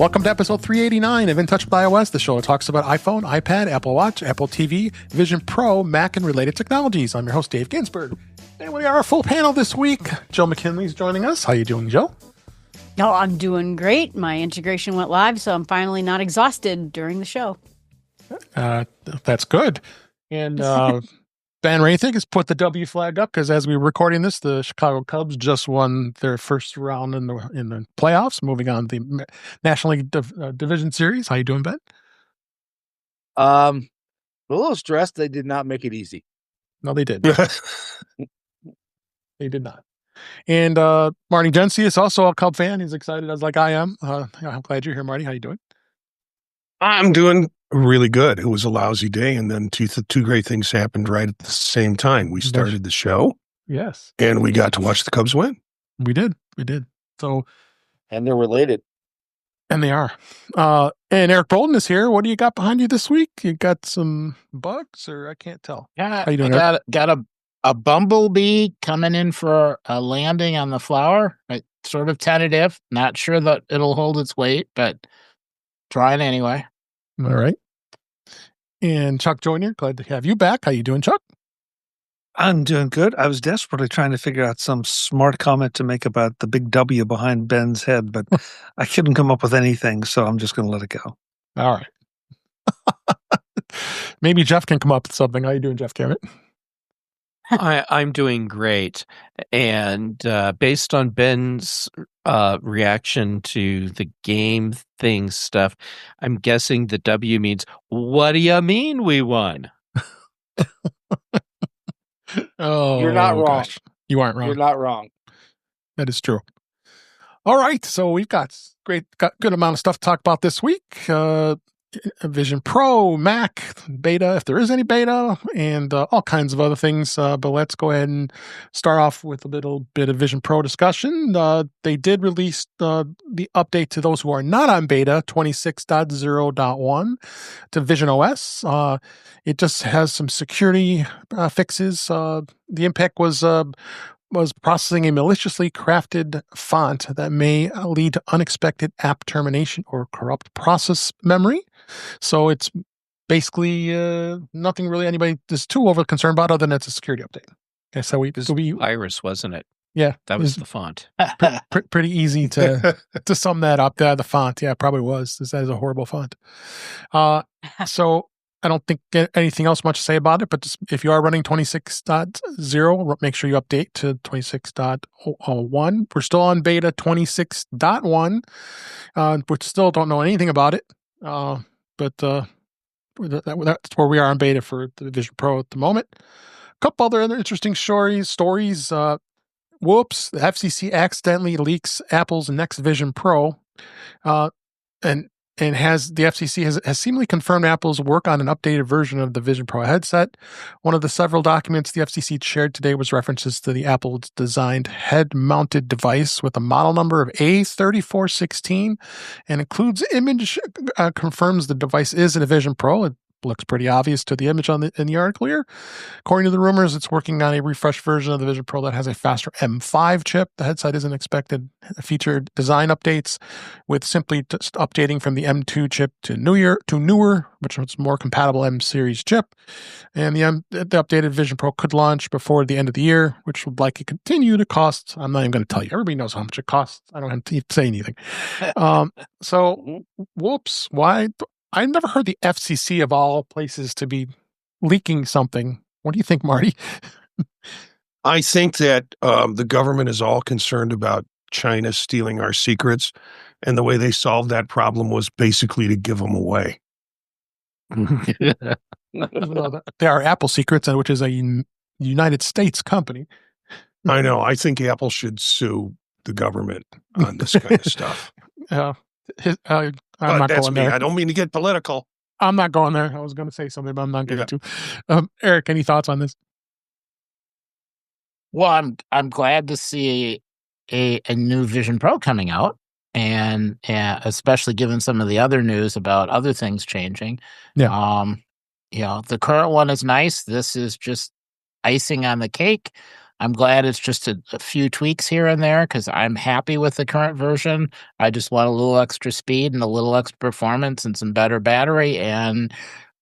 Welcome to episode 389 of In Touch with iOS, the show that talks about iPhone, iPad, Apple Watch, Apple TV, Vision Pro, Mac, and related technologies. I'm your host, Dave Ginsburg. And we are a full panel this week. Jill McKinley is joining us. How you doing, Jill? Oh, I'm doing great. My integration went live, so I'm finally not exhausted during the show. That's good. And Ben Roethig has put the W flag up because as we were recording this, the Chicago Cubs just won their first round in the playoffs, moving on to the National League Division Series. How you doing, Ben? A little stressed. They did not make it easy. No, they did. They did not. And Marty Jencius, also a Cub fan. He's excited as like I am. I'm glad you're here, Marty. How you doing? I'm doing really good. It was a lousy day, and then two great things happened right at the same time. We started the show. Yes. And we got to watch the Cubs win. We did. So, and they're related. And they are. And Eric Bolden is here. What do you got behind you this week? You got some bugs, or I can't tell. Yeah, how you doing, got a bumblebee coming in for a landing on the flower. Sort of tentative. Not sure that it'll hold its weight, but trying anyway. All right. And Chuck Jr., glad to have you back. How you doing, Chuck? I'm doing good. I was desperately trying to figure out some smart comment to make about the big W behind Ben's head, but I couldn't come up with anything, so I'm just going to let it go. All right. Maybe Jeff can come up with something. How you doing, Jeff Gamet? I'm doing great. And based on Ben's reaction to the game thing stuff, I'm guessing the W means, what do you mean we won? Oh, you're not wrong. Gosh. You aren't wrong. You're not wrong. That is true. All right. So we've got good amount of stuff to talk about this week. Vision Pro, Mac, beta, if there is any beta, and all kinds of other things. But let's go ahead and start off with a little bit of Vision Pro discussion. They did release the update to those who are not on beta, 26.0.1 to Vision OS. It just has some security fixes. The impact was processing a maliciously crafted font that may lead to unexpected app termination or corrupt process memory. So it's basically nothing really anybody is too over concerned about, other than it's a security update. Okay, so we Iris, wasn't it? Yeah, that was the font. Pretty easy to sum that up. The font, yeah, probably was. That is a horrible font. So I don't think anything else much to say about it, but just, if you are running 26.0, make sure you update to 26.1. We're still on beta 26.1, which still don't know anything about it. But that's where we are on beta for the Vision Pro at the moment. A couple other interesting stories. Whoops, the FCC accidentally leaks Apple's next Vision Pro. And the FCC has seemingly confirmed Apple's work on an updated version of the Vision Pro headset. One of the several documents the FCC shared today was references to the Apple-designed head-mounted device with a model number of A3416 and includes image confirms the device is a Vision Pro. It looks pretty obvious to the image in the article here. According to the rumors, it's working on a refreshed version of the Vision Pro that has a faster M5 chip. The headset isn't expected feature design updates, with simply just updating from the M2 chip to newer, which is more compatible M series chip. And the updated Vision Pro could launch before the end of the year, which would likely continue to cost. I'm not even going to tell you. Everybody knows how much it costs. I don't have to say anything. So, whoops. Why? I never heard the FCC of all places to be leaking something. What do you think, Marty? I think that the government is all concerned about China stealing our secrets, and the way they solved that problem was basically to give them away. They are Apple secrets, which is a United States company. I know. I think Apple should sue the government on this kind of stuff. I'm not going there. I don't mean to get political. I'm not going there. I was going to say something, but I'm not going to. Eric, any thoughts on this? Well, I'm glad to see a new Vision Pro coming out, and especially given some of the other news about other things changing. Yeah. The current one is nice. This is just icing on the cake. I'm glad it's just a few tweaks here and there because I'm happy with the current version. I just want a little extra speed and a little extra performance and some better battery, and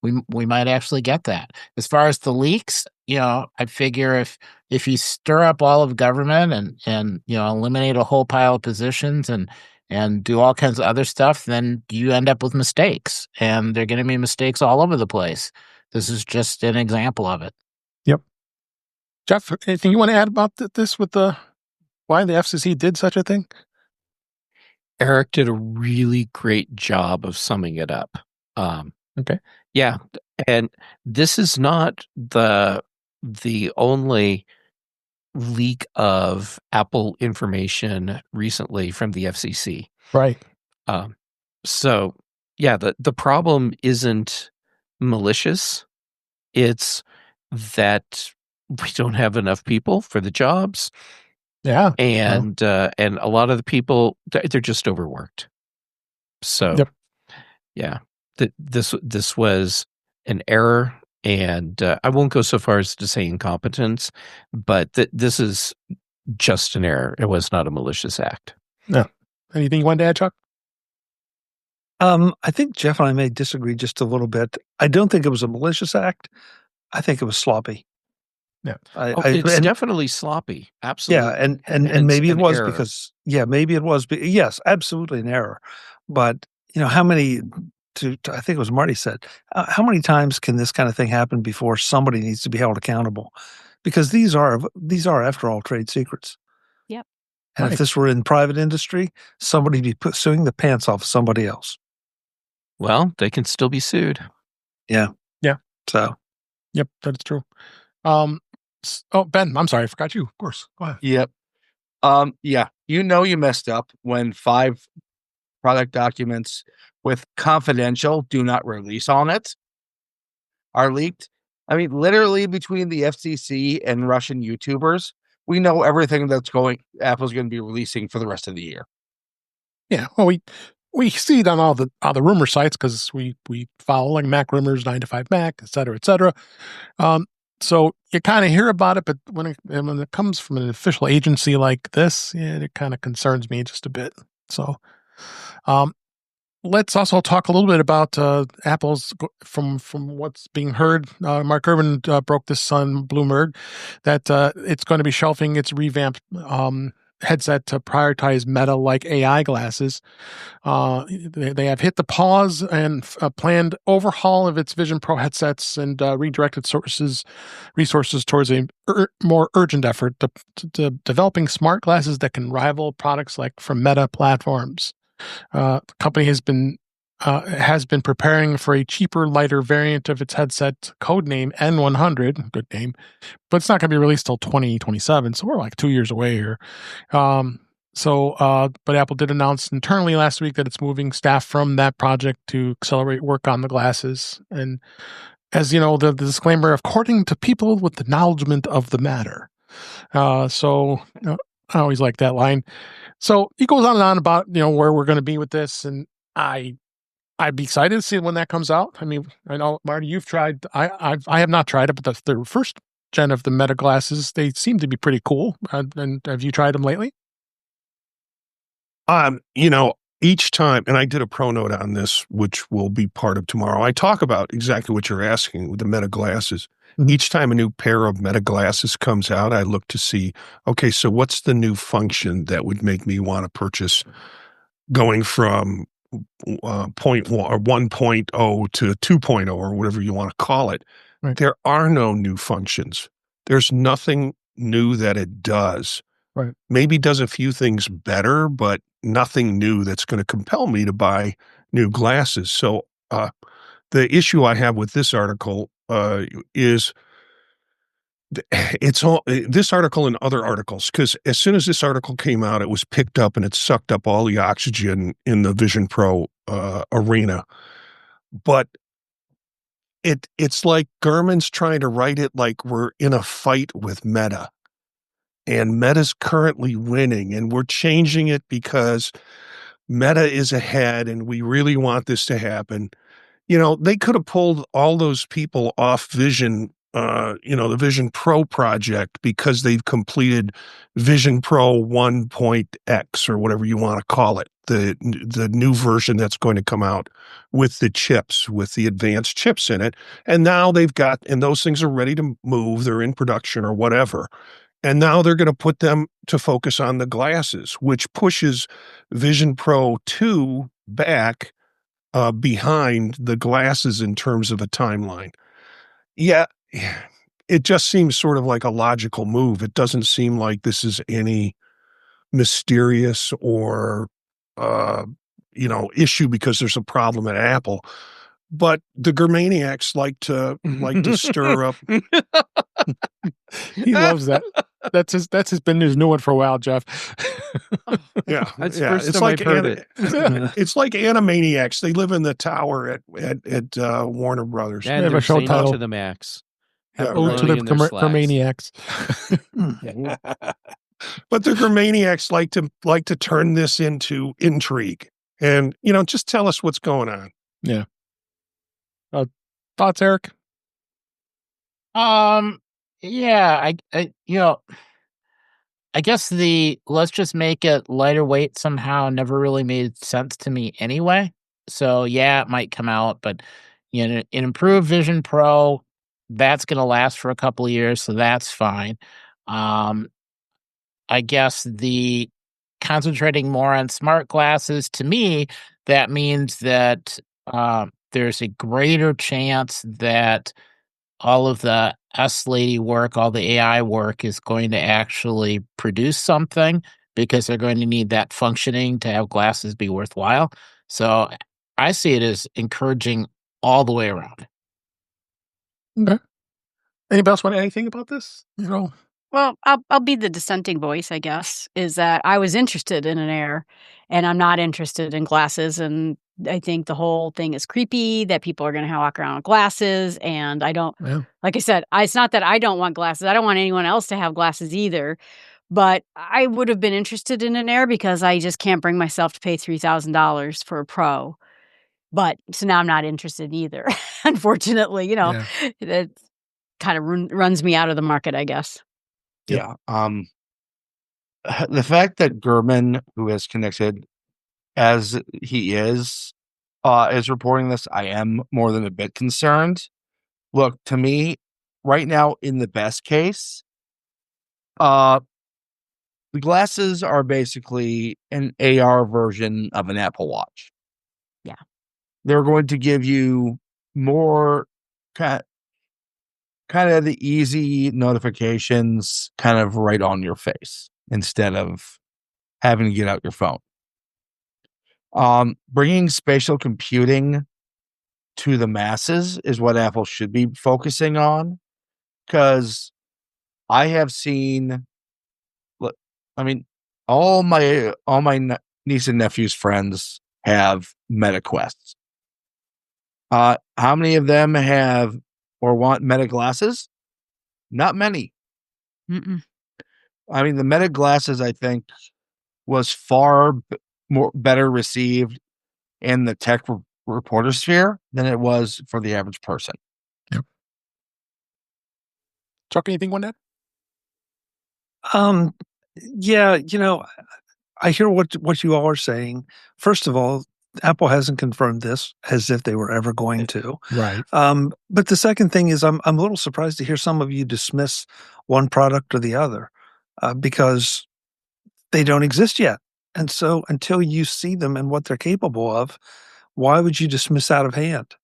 we might actually get that. As far as the leaks, I figure if you stir up all of government and eliminate a whole pile of positions and do all kinds of other stuff, then you end up with mistakes, and there are going to be mistakes all over the place. This is just an example of it. Yep. Jeff, anything you want to add about this with why the FCC did such a thing? Eric did a really great job of summing it up. Okay. Yeah, and this is not the only leak of Apple information recently from the FCC. Right. So, yeah, the problem isn't malicious. It's that we don't have enough people for the jobs. Yeah. And a lot of the people, they're just overworked. So, yep. Yeah, this was an error, and I won't go so far as to say incompetence, but this is just an error. It was not a malicious act. No. Anything you wanted to add, Chuck? I think Jeff and I may disagree just a little bit. I don't think it was a malicious act. I think it was sloppy. Yeah. It's definitely sloppy. Absolutely. Yeah, and maybe it was error. Because maybe it was. Yes, absolutely an error. But how many? I think it was Marty said, how many times can this kind of thing happen before somebody needs to be held accountable? Because these are after all trade secrets. Yep. And if this were in private industry, somebody'd be suing the pants off somebody else. Well, they can still be sued. Yeah. Yeah. So. Yep, that's true. Ben, I'm sorry, I forgot you. Of course, go ahead. Yep. Yeah, you messed up when 5 product documents with confidential do not release on it are leaked. I mean, literally between the FCC and Russian YouTubers, we know everything that's Apple's going to be releasing for the rest of the year. Yeah, well, we see it on all the rumor sites because we follow like Mac Rumors, 9 to 5 Mac, et cetera, et cetera. So you kind of hear about it, but when it comes from an official agency like this, it kind of concerns me just a bit. So, let's also talk a little bit about Apple's from what's being heard. Mark Gurman broke this on Bloomberg that it's going to be shelving its revamped headset to prioritize Meta-like AI glasses. They have hit the pause and planned overhaul of its Vision Pro headsets and redirected resources towards a more urgent effort to developing smart glasses that can rival products like from Meta platforms. The company has been preparing for a cheaper, lighter variant of its headset, codename N100, good name, but it's not going to be released till 2027, so we're like 2 years away here. But Apple did announce internally last week that it's moving staff from that project to accelerate work on the glasses. And as you know, the disclaimer, according to people with the acknowledgement of the matter. I always like that line. So he goes on and on about, where we're going to be with this. And I'd be excited to see when that comes out. I mean, I know, Marty, you've tried. I have not tried it, but the first gen of the Meta glasses, they seem to be pretty cool. And have you tried them lately? Each time, and I did a pro note on this, which will be part of tomorrow. I talk about exactly what you're asking with the Meta glasses. Mm-hmm. Each time a new pair of Meta glasses comes out, I look to see, okay, so what's the new function that would make me want to purchase going from 0.1 or 1.0 to 2.0 or whatever you want to call it. Right. There are no new functions. There's nothing new that it does. Right. Maybe does a few things better, but nothing new that's going to compel me to buy new glasses. So the issue I have with this article is it's all this article and other articles, because as soon as this article came out, it was picked up and it sucked up all the oxygen in the Vision Pro arena. But it's like Gurman's trying to write it like we're in a fight with Meta, and Meta's currently winning, and we're changing it because Meta is ahead and we really want this to happen. They could have pulled all those people off Vision the Vision Pro project because they've completed Vision Pro 1.x or whatever you want to call it, the new version that's going to come out with the chips, with the advanced chips in it. And now and those things are ready to move. They're in production or whatever. And now they're going to put them to focus on the glasses, which pushes Vision Pro 2 back behind the glasses in terms of a timeline. Yeah, it just seems sort of like a logical move. It doesn't seem like this is any mysterious or, issue because there's a problem at Apple. But the Germaniacs like to stir up. He loves that. That's been his new one for a while, Jeff. That's the first time I've heard it. It's like Animaniacs. They live in the tower at Warner Brothers. And have a show title to the max. To the Germaniacs. But the Germaniacs like to turn this into intrigue, and just tell us what's going on. Yeah. Thoughts, Eric? Yeah, I guess let's just make it lighter weight somehow never really made sense to me anyway. So yeah, it might come out, but an improved Vision Pro, that's going to last for a couple of years, so that's fine. I guess the concentrating more on smart glasses, to me, that means that there's a greater chance that all of the S-Lady work, all the AI work is going to actually produce something because they're going to need that functioning to have glasses be worthwhile. So I see it as encouraging all the way around. Okay. Anybody else want anything about this? Well, I'll be the dissenting voice, I guess, is that I was interested in an Air, and I'm not interested in glasses, and I think the whole thing is creepy that people are going to walk around with glasses, and I don't, like I said, it's not that I don't want glasses. I don't want anyone else to have glasses either, but I would have been interested in an Air because I just can't bring myself to pay $3,000 for a Pro. But so now I'm not interested either. Unfortunately, that kind of runs me out of the market, I guess. Yeah. The fact that Gurman, who is connected as he is reporting this, I am more than a bit concerned. Look, to me, right now, in the best case, the glasses are basically an AR version of an Apple Watch. Yeah. They're going to give you more kind of the easy notifications kind of right on your face instead of having to get out your phone. Bringing spatial computing to the masses is what Apple should be focusing on, because I have seen, all my niece and nephew's friends have Meta Quests. How many of them have or want Meta glasses? Not many. Mm-mm. The Meta glasses, I think, was far better received in the tech reporter sphere than it was for the average person. Yep. Chuck, anything on that? Yeah, I hear what you all are saying. First of all, Apple hasn't confirmed this as if they were ever going to. Right. But the second thing is I'm a little surprised to hear some of you dismiss one product or the other because they don't exist yet. And so until you see them and what they're capable of, why would you dismiss out of hand?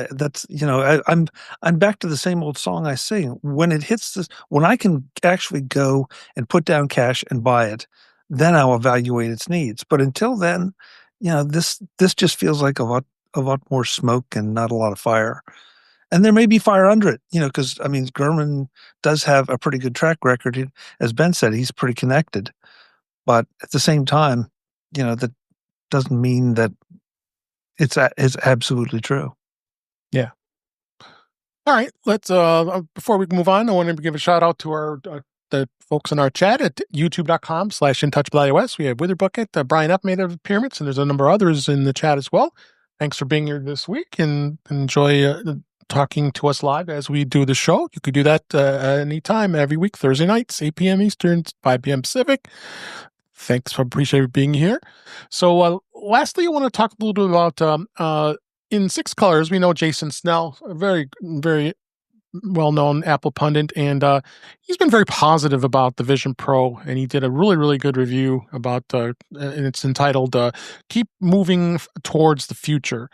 That's, I'm back to the same old song I sing. When it hits this, when I can actually go and put down cash and buy it, then I'll evaluate its needs. But until then, this just feels like a lot more smoke and not a lot of fire. And there may be fire under it, because Gurman does have a pretty good track record. As Ben said, he's pretty connected. But at the same time, that doesn't mean that it's absolutely true. Yeah. All right. Let's before we move on, I want to give a shout out to the folks in our chat at youtube.com/intouchableios. We have Witherbucket, Brian F. made of Pyramids, and there's a number of others in the chat as well. Thanks for being here this week, and enjoy talking to us live as we do the show. You could do that anytime, every week, Thursday nights, 8 p.m. Eastern, 5 p.m. Pacific. Thanks. I appreciate being here. So lastly, I want to talk a little bit about in 6 colors. We know Jason Snell, a very, very well-known Apple pundit, and he's been very positive about the Vision Pro, and he did a really, really good review about, and it's entitled "Keep Moving Towards the Future,"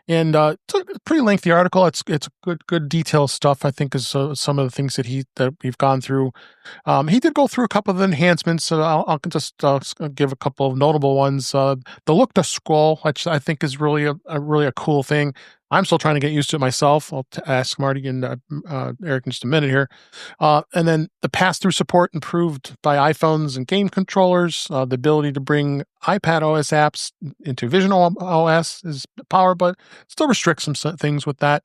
and it's a pretty lengthy article. It's good detailed stuff. I think is some of the things that we've gone through. He did go through a couple of enhancements, so I'll just give a couple of notable ones. The look to scroll, which I think is really a cool thing. I'm still trying to get used to it myself. I'll ask Marty and Eric in just a minute here. And then the pass-through support improved by iPhones and game controllers. The ability to bring iPad OS apps into Vision OS is power, but still restricts some things with that.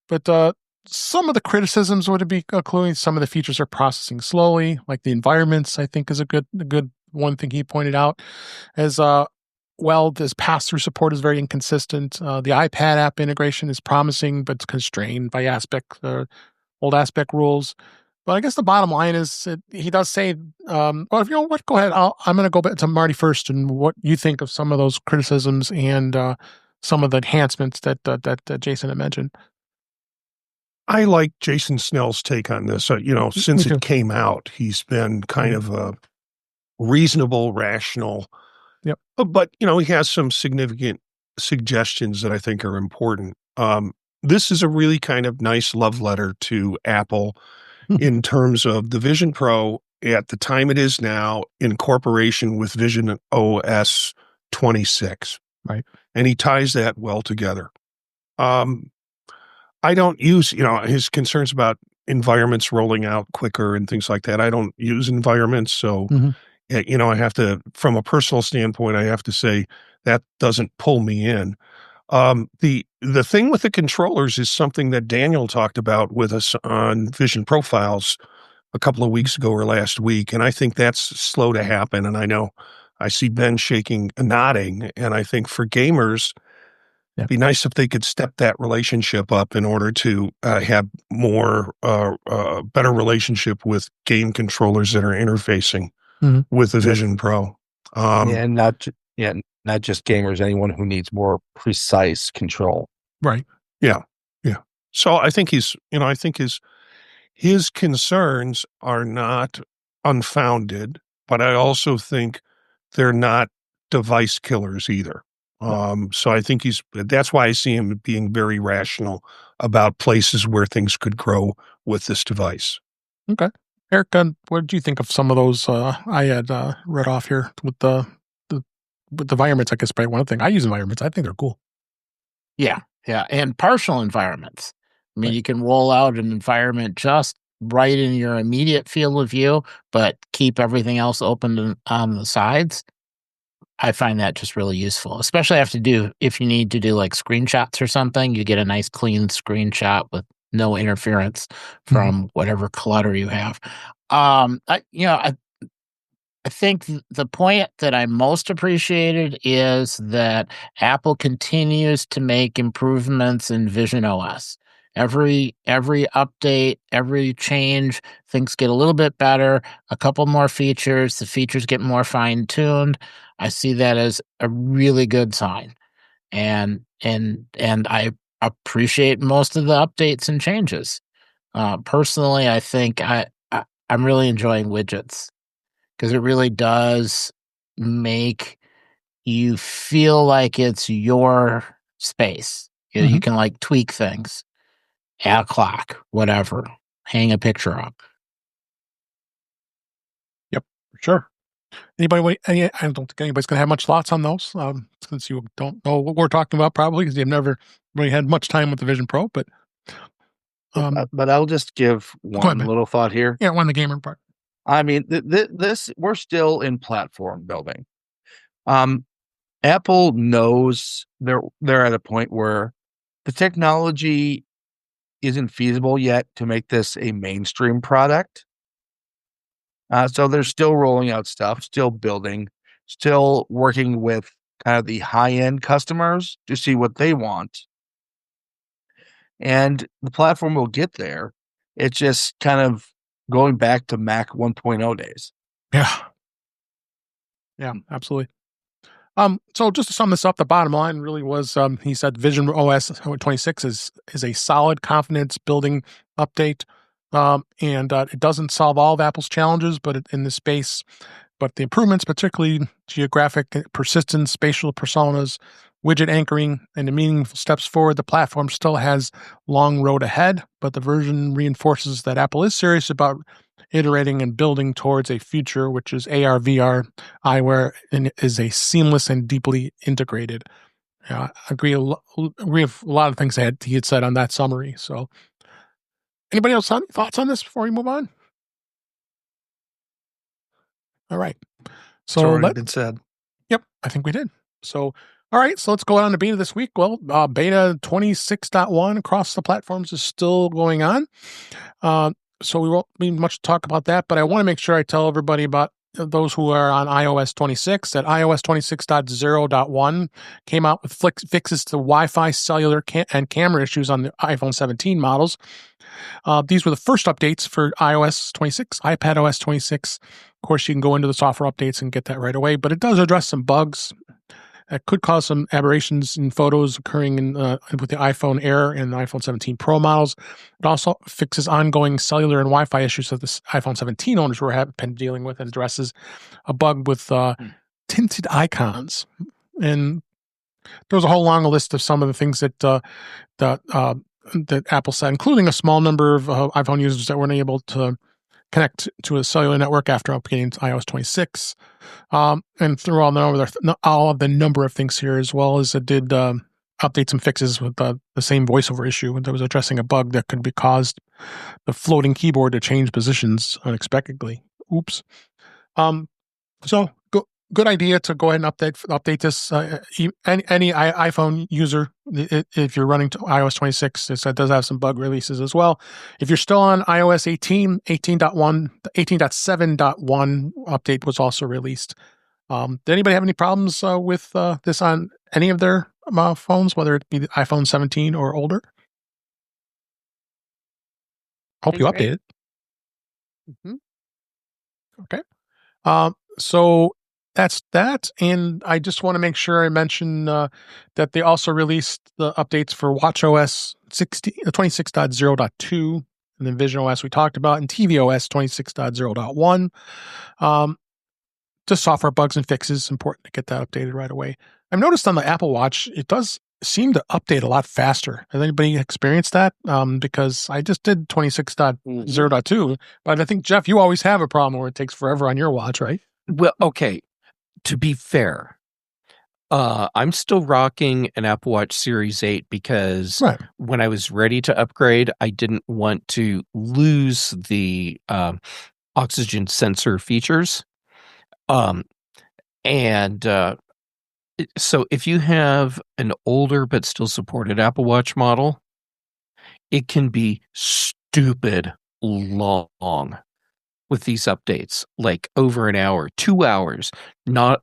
But some of the criticisms would be including some of the features are processing slowly, like the environments, I think is a good one thing he pointed out. As well, this pass-through support is very inconsistent. The iPad app integration is promising, but it's constrained by old aspect rules. But I guess the bottom line is he does say, well, if you know what, go ahead. I'm going to go back to Marty first and what you think of some of those criticisms and some of the enhancements that Jason had mentioned. I like Jason Snell's take on this. Since it came out, he's been kind of a reasonable, rational. Yep. But, he has some significant suggestions that I think are important. This is a really kind of nice love letter to Apple in terms of the Vision Pro at the time it is now in incorporation with Vision OS 26. Right. And he ties that well together. I don't use, his concerns about environments rolling out quicker and things like that. I don't use environments, so I have to, from a personal standpoint, I have to say that doesn't pull me in. The thing with the controllers is something that Daniel talked about with us on Vision Profiles a couple of weeks ago or last week, and I think that's slow to happen. And I know I see Ben nodding, and I think for gamers, it'd be nice if they could step that relationship up in order to have more better relationship with game controllers that are interfacing with the Vision Pro. And not just gamers, anyone who needs more precise control. Right. Yeah. So I think his concerns are not unfounded, but I also think they're not device killers either. So I think that's why I see him being very rational about places where things could grow with this device. Okay. Eric, what did you think of some of those I had read off here with the environments? I guess probably one thing. I use environments. I think they're cool. Yeah, and partial environments. I mean, you can roll out an environment just right in your immediate field of view, but keep everything else open on the sides. I find that just really useful, especially if you need to do like screenshots or something. You get a nice clean screenshot with no interference from whatever clutter you have. I think the point that I most appreciated is that Apple continues to make improvements in Vision OS. Every update, every change, things get a little bit better, a couple more features, the features get more fine-tuned. I see that as a really good sign. And I appreciate most of the updates and changes. Personally, I think I'm really enjoying widgets because it really does make you feel like it's your space. You can like tweak things, add a clock, whatever, hang a picture up. Yep, for sure. I don't think anybody's going to have much thoughts on those, since you don't know what we're talking about probably because you've never really had much time with the Vision Pro. But I'll just give one little thought here. Yeah, on the gamer part. I mean, this we're still in platform building. Apple knows they're at a point where the technology isn't feasible yet to make this a mainstream product. So they're still rolling out stuff, still building, still working with kind of the high-end customers to see what they want. and the platform will get there. It's just kind of going back to Mac 1.0 days. Yeah, absolutely. So just to sum this up, the bottom line really was, he said Vision OS 26 is a solid confidence building update. And it doesn't solve all of Apple's challenges, but in this space, but the improvements, particularly geographic persistence, spatial personas, widget anchoring, and the meaningful steps forward, the platform still has long road ahead, but the version reinforces that Apple is serious about iterating and building towards a future which is AR, VR, eyewear, and is a seamless and deeply integrated. I agree with a lot of things that he had said on that summary. So, anybody else have any thoughts on this before we move on? All right. So, it's already been said. Yep, I think we did. So, all right, so let's go on to beta this week. Well, beta 26.1 across the platforms is still going on. So we won't be much to talk about that, but I want to make sure I tell everybody about those who are on iOS 26 that iOS 26.0.1 came out with fixes to Wi-Fi, cellular, and camera issues on the iPhone 17 models. These were the first updates for iOS 26, iPadOS 26. Of course, you can go into the software updates and get that right away, but it does address some bugs that could cause some aberrations in photos occurring with the iPhone Air and the iPhone 17 Pro models. It also fixes ongoing cellular and Wi-Fi issues that the iPhone 17 owners have been dealing with, and addresses a bug with tinted icons. And there was a whole long list of some of the things that Apple said, including a small number of iPhone users that weren't able to connect to a cellular network after updating to iOS 26. And through all of the number of things here, as well as it did update some fixes with the same voiceover issue that was addressing a bug that could be caused the floating keyboard to change positions unexpectedly. Oops. So good idea to go ahead and update this. Any iPhone user, if you're running to iOS 26, this does have some bug releases as well. If you're still on iOS 18, 18.1, the 18.7.1 update was also released. Did anybody have any problems with this on any of their phones, whether it be the iPhone 17 or older? Hope you updated. Mm-hmm. Okay. So that's that. And I just want to make sure I mention that they also released the updates for watchOS 26.0.2 and then visionOS we talked about, and tvOS 26.0.1. Just software bugs and fixes. Important to get that updated right away. I've noticed on the Apple Watch, it does seem to update a lot faster. Has anybody experienced that? Because I just did 26.0.2, but I think, Jeff, you always have a problem where it takes forever on your watch, right? Well, okay. To be fair, I'm still rocking an Apple Watch Series 8 because when I was ready to upgrade, I didn't want to lose the oxygen sensor features. So if you have an older but still supported Apple Watch model, it can be stupid long with these updates, like over an hour, 2 hours, not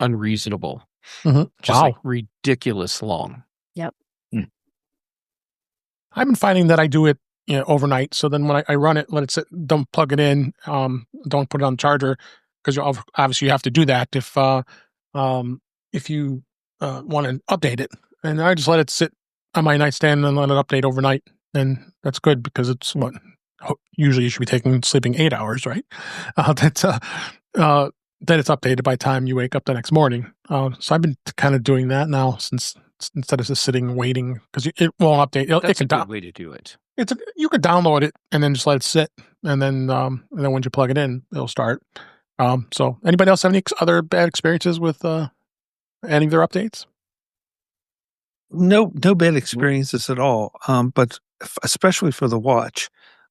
unreasonable. Mm-hmm. Just like ridiculous long. Yep. I've been finding that I do it overnight. So then when I run it, let it sit, don't plug it in, don't put it on the charger, because obviously you have to do that if you want to update it. And I just let it sit on my nightstand and let it update overnight. And that's good because it's what usually you should be sleeping 8 hours, right? Then it's updated by the time you wake up the next morning. So I've been kind of doing that now instead of just sitting and waiting, because it won't update. That's a good way to do it. You could download it and then just let it sit, and then when you plug it in, it'll start. So anybody else have any other bad experiences with any of their updates? No bad experiences at all. But especially for the watch,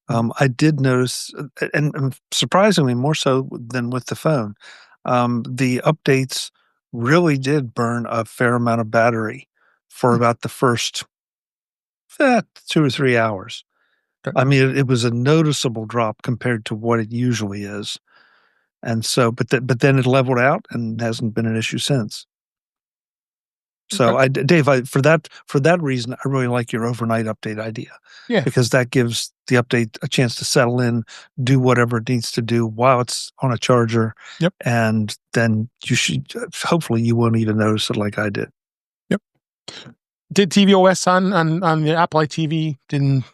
I did notice, and surprisingly more so than with the phone, the updates really did burn a fair amount of battery for about the first 2 or 3 hours. Okay. I mean, it was a noticeable drop compared to what it usually is. And so, but then it leveled out and hasn't been an issue since. So, Dave, for that reason, I really like your overnight update idea. Yeah, because that gives the update a chance to settle in, do whatever it needs to do while it's on a charger. Yep. And then hopefully you won't even notice it like I did. Yep. Did tvOS on the Apple iTV didn't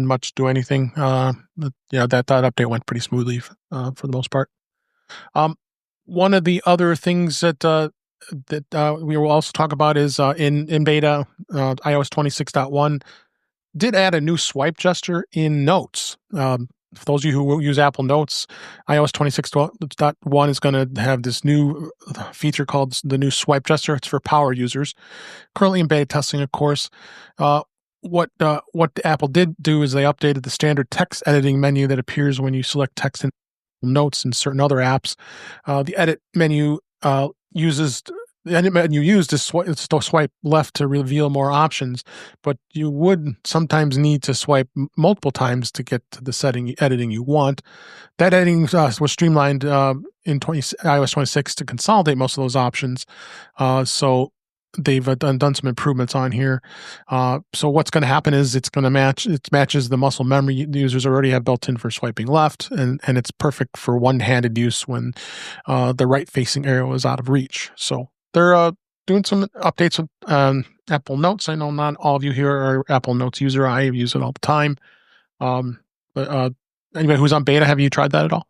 much do anything. That update went pretty smoothly for the most part. One of the other things that we will also talk about is in beta, iOS 26.1 did add a new swipe gesture in Notes. For those of you who use Apple Notes, iOS 26.1 is going to have this new feature called the new swipe gesture. It's for power users. Currently in beta testing, of course. What Apple did do is they updated the standard text editing menu that appears when you select text in Notes and certain other apps. The edit menu used to swipe left to reveal more options, but you would sometimes need to swipe multiple times to get to the editing you want. That editing was streamlined in iOS 26 to consolidate most of those options. So they've done some improvements on here. So what's going to happen is it matches the muscle memory the users already have built in for swiping left, and it's perfect for one-handed use when the right-facing arrow is out of reach. So they're doing some updates with Apple Notes. I know not all of you here are Apple Notes user. I use it all the time. But anybody who's on beta, have you tried that at all?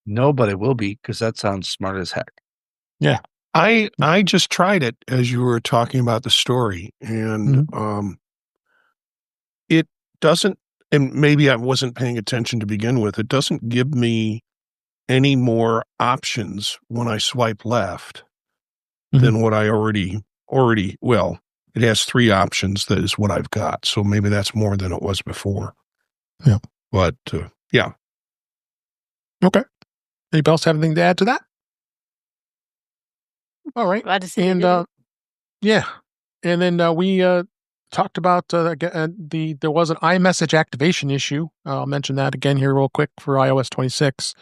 No, but it will be, because that sounds smart as heck. Yeah. I just tried it as you were talking about the story, and it doesn't, and maybe I wasn't paying attention to begin with, it doesn't give me any more options when I swipe left than what I already, well, it has 3 options. That is what I've got. So maybe that's more than it was before. Yeah. But, yeah. Okay. Anybody else have anything to add to that? All right. Glad to see and you. Yeah. And then we talked about there was an iMessage activation issue. I'll mention that again here real quick for iOS 26.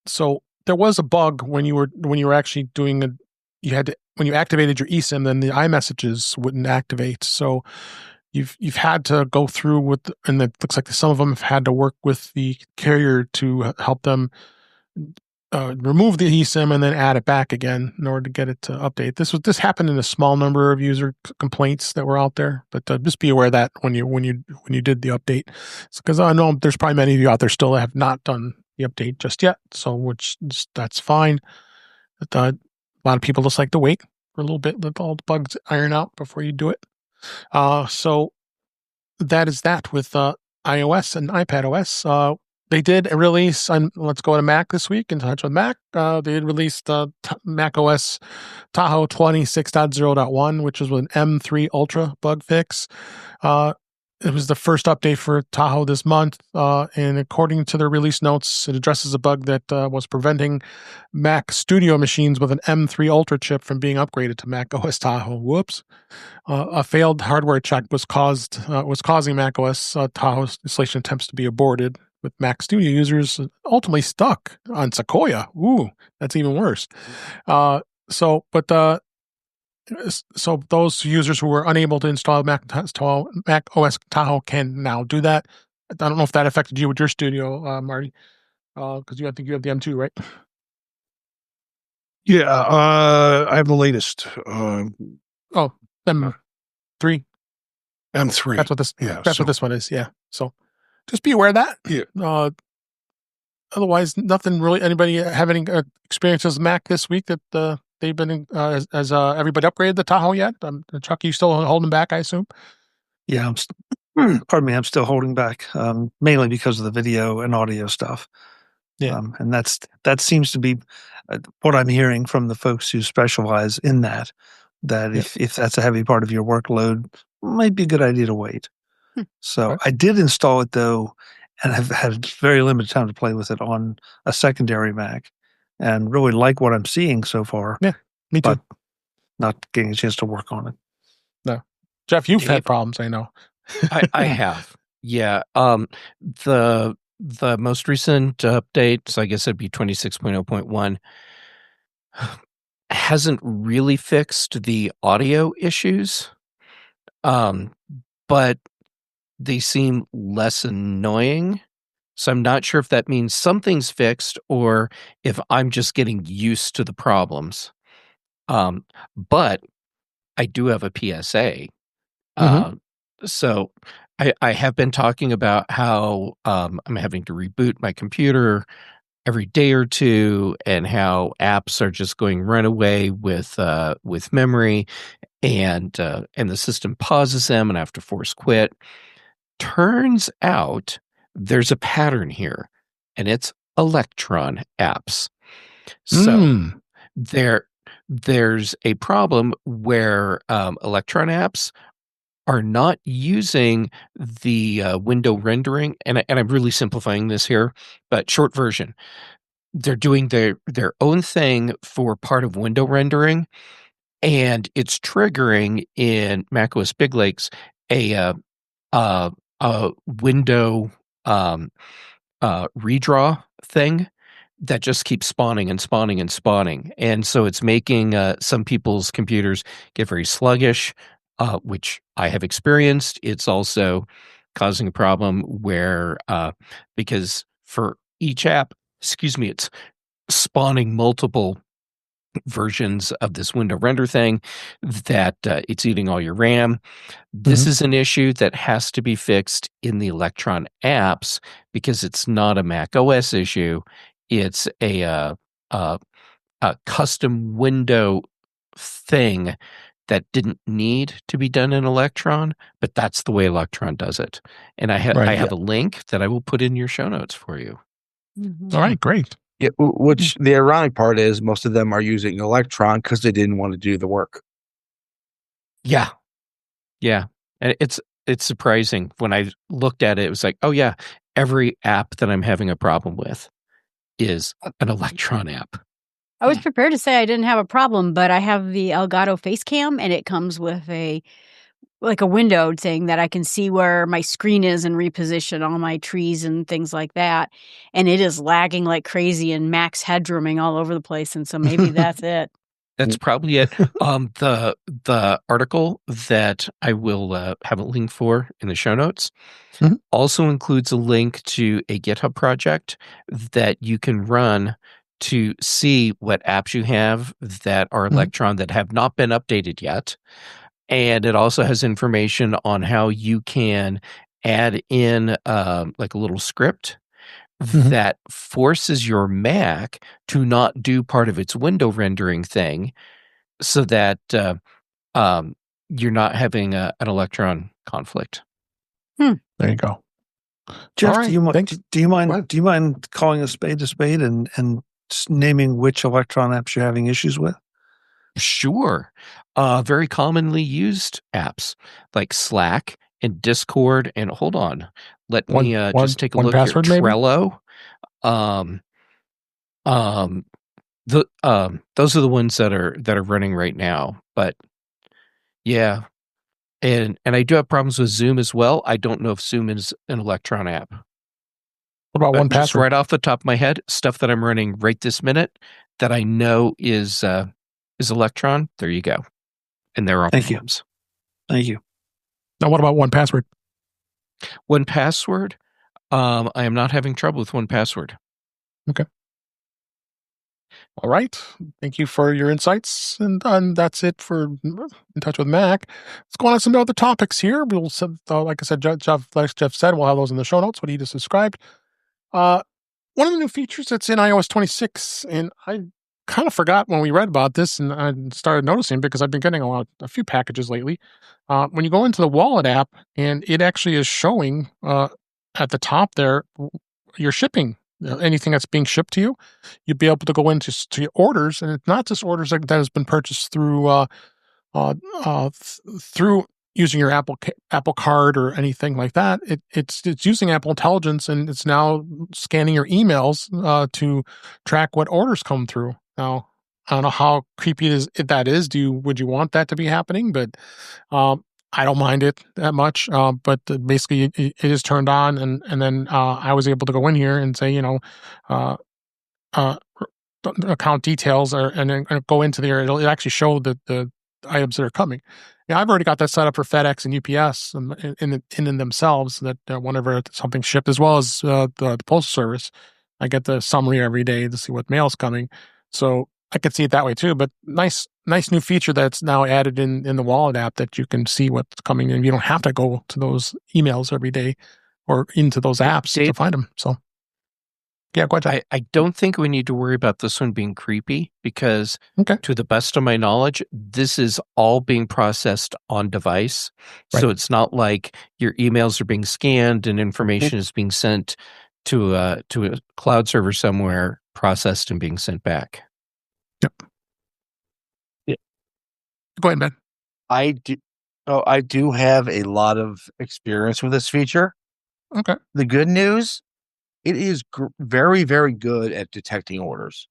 So there was a bug when you were actually doing when you activated your eSIM, then the iMessages wouldn't activate. So you've had to go through and it looks like some of them have had to work with the carrier to help them remove the eSIM and then add it back again in order to get it to update. This happened in a small number of user complaints that were out there, but just be aware of that when you did the update, because I know there's probably many of you out there still have not done the update just yet. So that's fine. But, a lot of people just like to wait for a little bit, let all the bugs iron out before you do it. So that is that with iOS and iPadOS. They did release, let's go to Mac this week and touch on Mac. They released Mac OS Tahoe 26.0.1, which is with an M3 Ultra bug fix. It was the first update for Tahoe this month, and according to their release notes, it addresses a bug that was preventing Mac Studio machines with an M3 Ultra chip from being upgraded to Mac OS Tahoe. Whoops. A failed hardware check was causing Mac OS Tahoe installation attempts to be aborted, with Mac Studio users ultimately stuck on Sequoia. Ooh, that's even worse. So those users who were unable to install Mac OS Tahoe can now do that. I don't know if that affected you with your Studio, Marty, because I think you have the M2, right? Yeah, I have the latest. M3. M3. That's what this one is. Yeah. So just be aware of that. Yeah. Otherwise, nothing really. Anybody have any experiences with Mac this week that they've been has everybody upgraded the Tahoe yet? Chuck, you still holding back, I assume? Yeah, pardon me, I'm still holding back, mainly because of the video and audio stuff. Yeah, and that seems to be what I'm hearing from the folks who specialize in that. If that's a heavy part of your workload, it might be a good idea to wait. So I did install it though, and have had very limited time to play with it on a secondary Mac, and really like what I'm seeing so far. Yeah, me too. But not getting a chance to work on it. No, Jeff, you've had problems, I know. I have. Yeah. The most recent update, so I guess it'd be 26.0.1. hasn't really fixed the audio issues, but they seem less annoying. So I'm not sure if that means something's fixed or if I'm just getting used to the problems. But I do have a PSA. So I have been talking about how I'm having to reboot my computer every day or two, and how apps are just going runaway with memory, and the system pauses them, and I have to force quit. Turns out there's a pattern here, and it's Electron apps. So there's a problem where Electron apps are not using the window rendering, and I'm really simplifying this here, but short version, they're doing their own thing for part of window rendering, and it's triggering in macOS Big Lakes a window redraw thing that just keeps spawning and spawning and spawning. And so it's making some people's computers get very sluggish, which I have experienced. It's also causing a problem where, because for each app, it's spawning multiple versions of this window render thing, that it's eating all your RAM. This is an issue that has to be fixed in the Electron apps, because it's not a Mac OS issue. It's a custom window thing that didn't need to be done in Electron, but that's the way Electron does it. And I have a link that I will put in your show notes for you. All right, great. Yeah, which the ironic part is most of them are using Electron because they didn't want to do the work. Yeah. And it's surprising. When I looked at it, it was like, oh yeah, every app that I'm having a problem with is an Electron app. I was prepared to say I didn't have a problem, but I have the Elgato Facecam, and it comes with a window saying that I can see where my screen is and reposition all my trees and things like that. And it is lagging like crazy and max headrooming all over the place. And so maybe that's it. That's probably it. The article that I will have a link for in the show notes also includes a link to a GitHub project that you can run to see what apps you have that are Electron that have not been updated yet. And it also has information on how you can add in like a little script that forces your Mac to not do part of its window rendering thing, so that you're not having an Electron conflict. There you go. Jeff, Right, do you mind calling a spade and naming which Electron apps you're having issues with? Sure. Very commonly used apps like Slack and Discord, and hold on, let me just take a look here. Trello. Those are the ones that are running right now. But yeah, and I do have problems with Zoom as well. I don't know if Zoom is an Electron app. What about 1Password? Just right off the top of my head, stuff that I'm running right this minute that I know is Electron. There you go. And there are problems. Thank you. Now, what about 1Password? 1Password? I am not having trouble with 1Password. Okay. All right. Thank you for your insights. And that's it for In Touch with Mac. Let's go on to some other topics here. We'll, like I said, like Jeff said, we'll have those in the show notes, what he just described. One of the new features that's in iOS 26, and I kind of forgot when we read about this, and I started noticing because I've been getting a few packages lately. When you go into the Wallet app, and it actually is showing at the top there your shipping, anything that's being shipped to you, you'd be able to go into your orders, and it's not just orders that has been purchased through through using your Apple Card or anything like that. It's using Apple Intelligence, and it's now scanning your emails to track what orders come through. Now, I don't know how creepy that is. Would you want that to be happening? But I don't mind it that much. But basically, it is turned on, and then I was able to go in here and say, account details and then go into there. It'll actually show the items that are coming. Yeah, I've already got that set up for FedEx and UPS in themselves, that whenever something's shipped, as well as the Postal Service. I get the summary every day to see what mail's coming. So I could see it that way too. But nice new feature that's now added in the Wallet app, that you can see what's coming, and you don't have to go to those emails every day or into those apps to find them. So yeah, go ahead. I don't think we need to worry about this one being creepy, because to the best of my knowledge, this is all being processed on device. Right. So it's not like your emails are being scanned and information is being sent to a cloud server somewhere, processed and being sent back. Yep. Yeah. Go ahead, Ben. I do have a lot of experience with this feature. Okay. The good news, it is very, very good at detecting orders.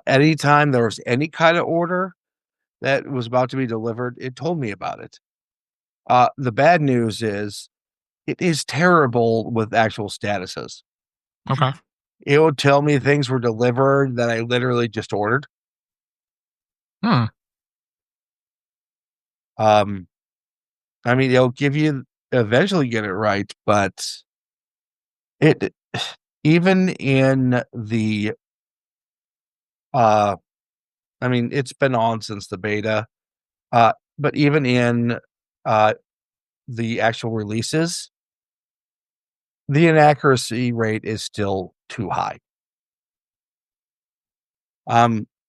Anytime there was any kind of order that was about to be delivered, it told me about it. The bad news is it is terrible with actual statuses. Okay. It would tell me things were delivered that I literally just ordered. I mean, it'll give you eventually get it right, but it even in the I mean, it's been on since the beta, but even in the actual releases, the inaccuracy rate is still too high.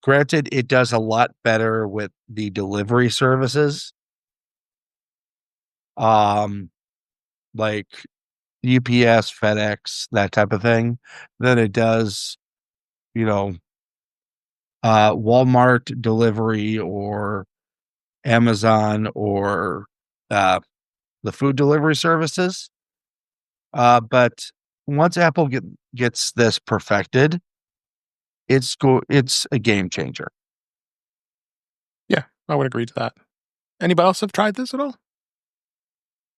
Granted, it does a lot better with the delivery services, like UPS, FedEx, that type of thing, than it does, Walmart delivery or Amazon or the food delivery services. But once Apple gets this perfected, it's a game changer. Yeah, I would agree to that. Anybody else have tried this at all?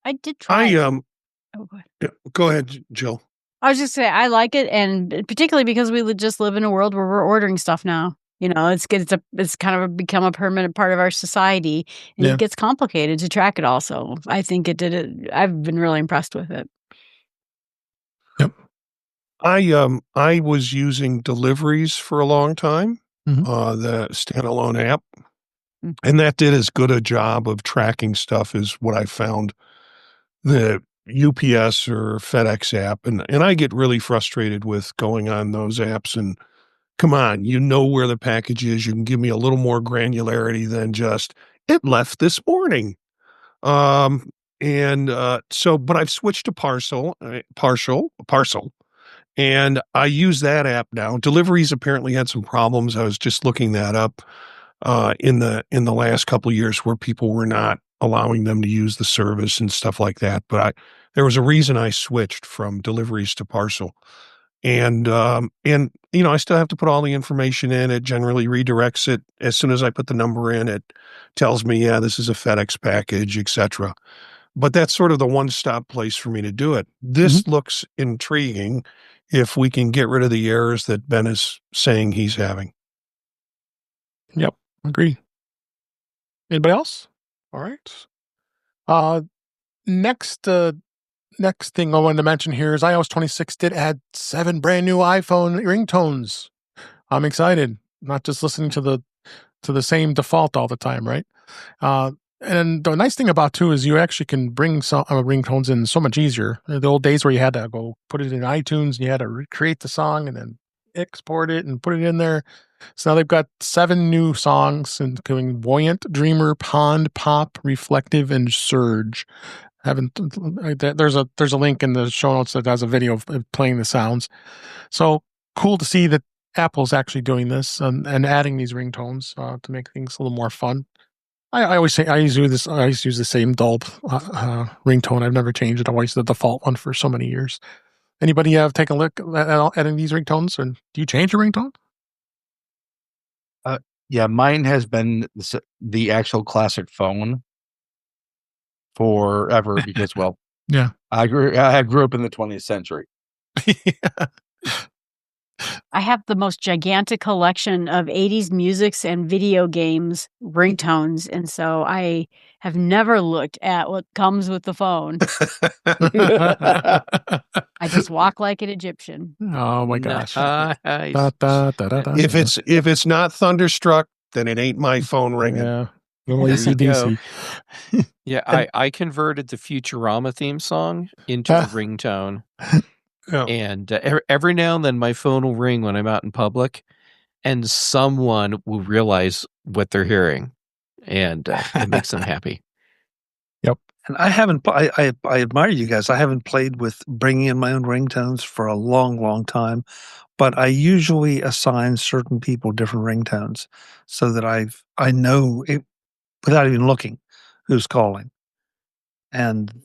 I did try. Oh, go ahead. Yeah, go ahead, Jill. I was just saying I like it, and particularly because we just live in a world where we're ordering stuff now. It's kind of become a permanent part of our society, and it gets complicated to track it all. So I think it did it. I've been really impressed with it. Yep. I was using deliveries for a long time, the standalone app, and that did as good a job of tracking stuff as what I found the UPS or FedEx app. And I get really frustrated with going on those apps and, come on, where the package is. You can give me a little more granularity than just, it left this morning. But I've switched to Parcel, and I use that app now. Deliveries apparently had some problems. I was just looking that up in the last couple of years, where people were not allowing them to use the service and stuff like that. But there was a reason I switched from deliveries to Parcel. And I still have to put all the information in. It generally redirects it. As soon as I put the number in, it tells me, yeah, this is a FedEx package, etc. But that's sort of the one-stop place for me to do it. This looks intriguing if we can get rid of the errors that Ben is saying he's having. Yep, agree. Anybody else? All right. Next thing I wanted to mention here is iOS 26 did add 7 brand new iPhone ringtones. I'm excited. Not just listening to the same default all the time, right? And the nice thing about too is you actually can bring some ringtones in so much easier. The old days where you had to go put it in iTunes and you had to recreate the song and then export it and put it in there. So now they've got 7 new songs, including Buoyant, Dreamer, Pond, Pop, Reflective, and Surge. There's a link in the show notes that has a video of playing the sounds. So cool to see that Apple's actually doing this and adding these ringtones to make things a little more fun. I always say I used to use the same dull ringtone. I've never changed it. I always the default one for so many years. Anybody have taken a look at any of these ringtones, and do you change your ringtone? Yeah, mine has been the actual classic phone forever because, I grew up in the 20th century. Yeah. I have the most gigantic collection of 80s musics and video games ringtones, and so I have never looked at what comes with the phone. I just walk like an Egyptian. Oh my gosh. Nice. If it's not Thunderstruck, then it ain't my phone ringing. Yeah. Little There you go. AC/DC. Yeah, I converted the Futurama theme song into a ringtone. Yeah. And every now and then my phone will ring when I'm out in public, and someone will realize what they're hearing, and it makes them happy. And I haven't. I admire you guys. I haven't played with bringing in my own ringtones for a long, long time, but I usually assign certain people different ringtones so that I know it without even looking who's calling, and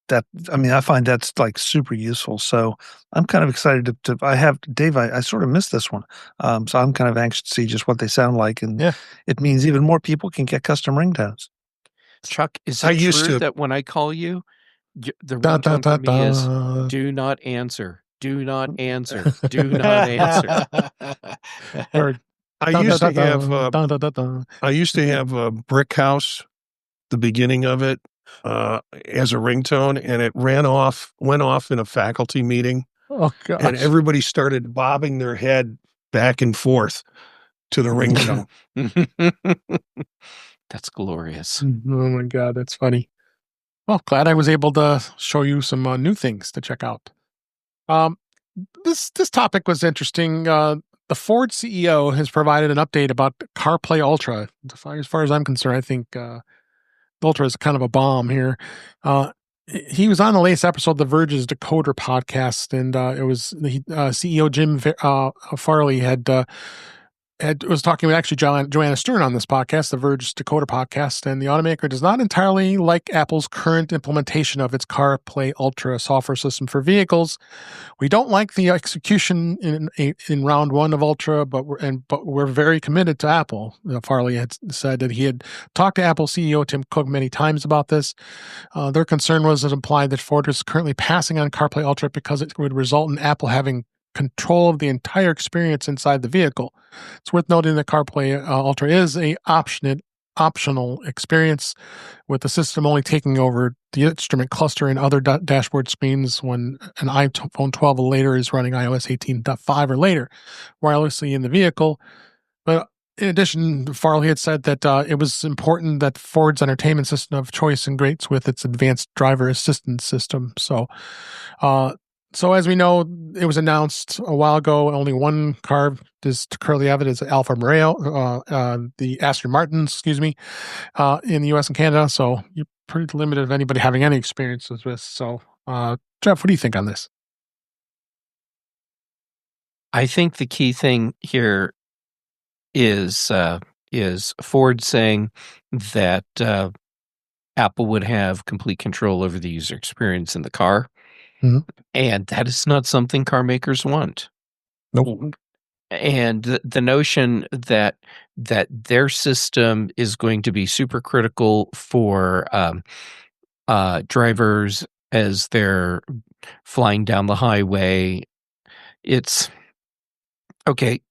that I find that's like super useful. So I'm kind of excited to I have Dave. I sort of missed this one, so I'm kind of anxious to see just what they sound like, and it means even more people can get custom ringtones. Chuck, is it true that when I call you, the ringtone for me is "Do not answer, do not answer, do not answer"? I used to have a Brick House, the beginning of it, as a ringtone, and it went off in a faculty meeting. Oh gosh. And everybody started bobbing their head back and forth to the ringtone. That's glorious. Oh my God, that's funny. Well, glad I was able to show you some new things to check out. This topic was interesting. The Ford CEO has provided an update about CarPlay Ultra. As far as I'm concerned, I think Ultra is kind of a bomb here. He was on the latest episode of The Verge's Decoder podcast, and it was CEO Jim Farley was talking with actually Joanna Stern on this podcast, The Verge's Decoder podcast, and the automaker does not entirely like Apple's current implementation of its CarPlay Ultra software system for vehicles. We don't like the execution in round one of Ultra, but we're very committed to Apple. Farley had said that he had talked to Apple CEO Tim Cook many times about this. Their concern was implied that Ford is currently passing on CarPlay Ultra because it would result in Apple having control of the entire experience inside the vehicle. It's worth noting that CarPlay Ultra is a optional experience, with the system only taking over the instrument cluster and other dashboard screens when an iPhone 12 or later is running iOS 18.5 or later wirelessly in the vehicle. But in addition, Farley had said that it was important that Ford's entertainment system of choice integrates with its advanced driver assistance system. So as we know, it was announced a while ago, only one car is currently have it is Alfa Romeo, the Aston Martins, in the U.S. and Canada. So you're pretty limited of anybody having any experiences with. So, Jeff, what do you think on this? I think the key thing here is Ford saying that Apple would have complete control over the user experience in the car. Mm-hmm. And that is not something car makers want. Nope. And the notion that their system is going to be super critical for drivers as they're flying down the highway, it's okay,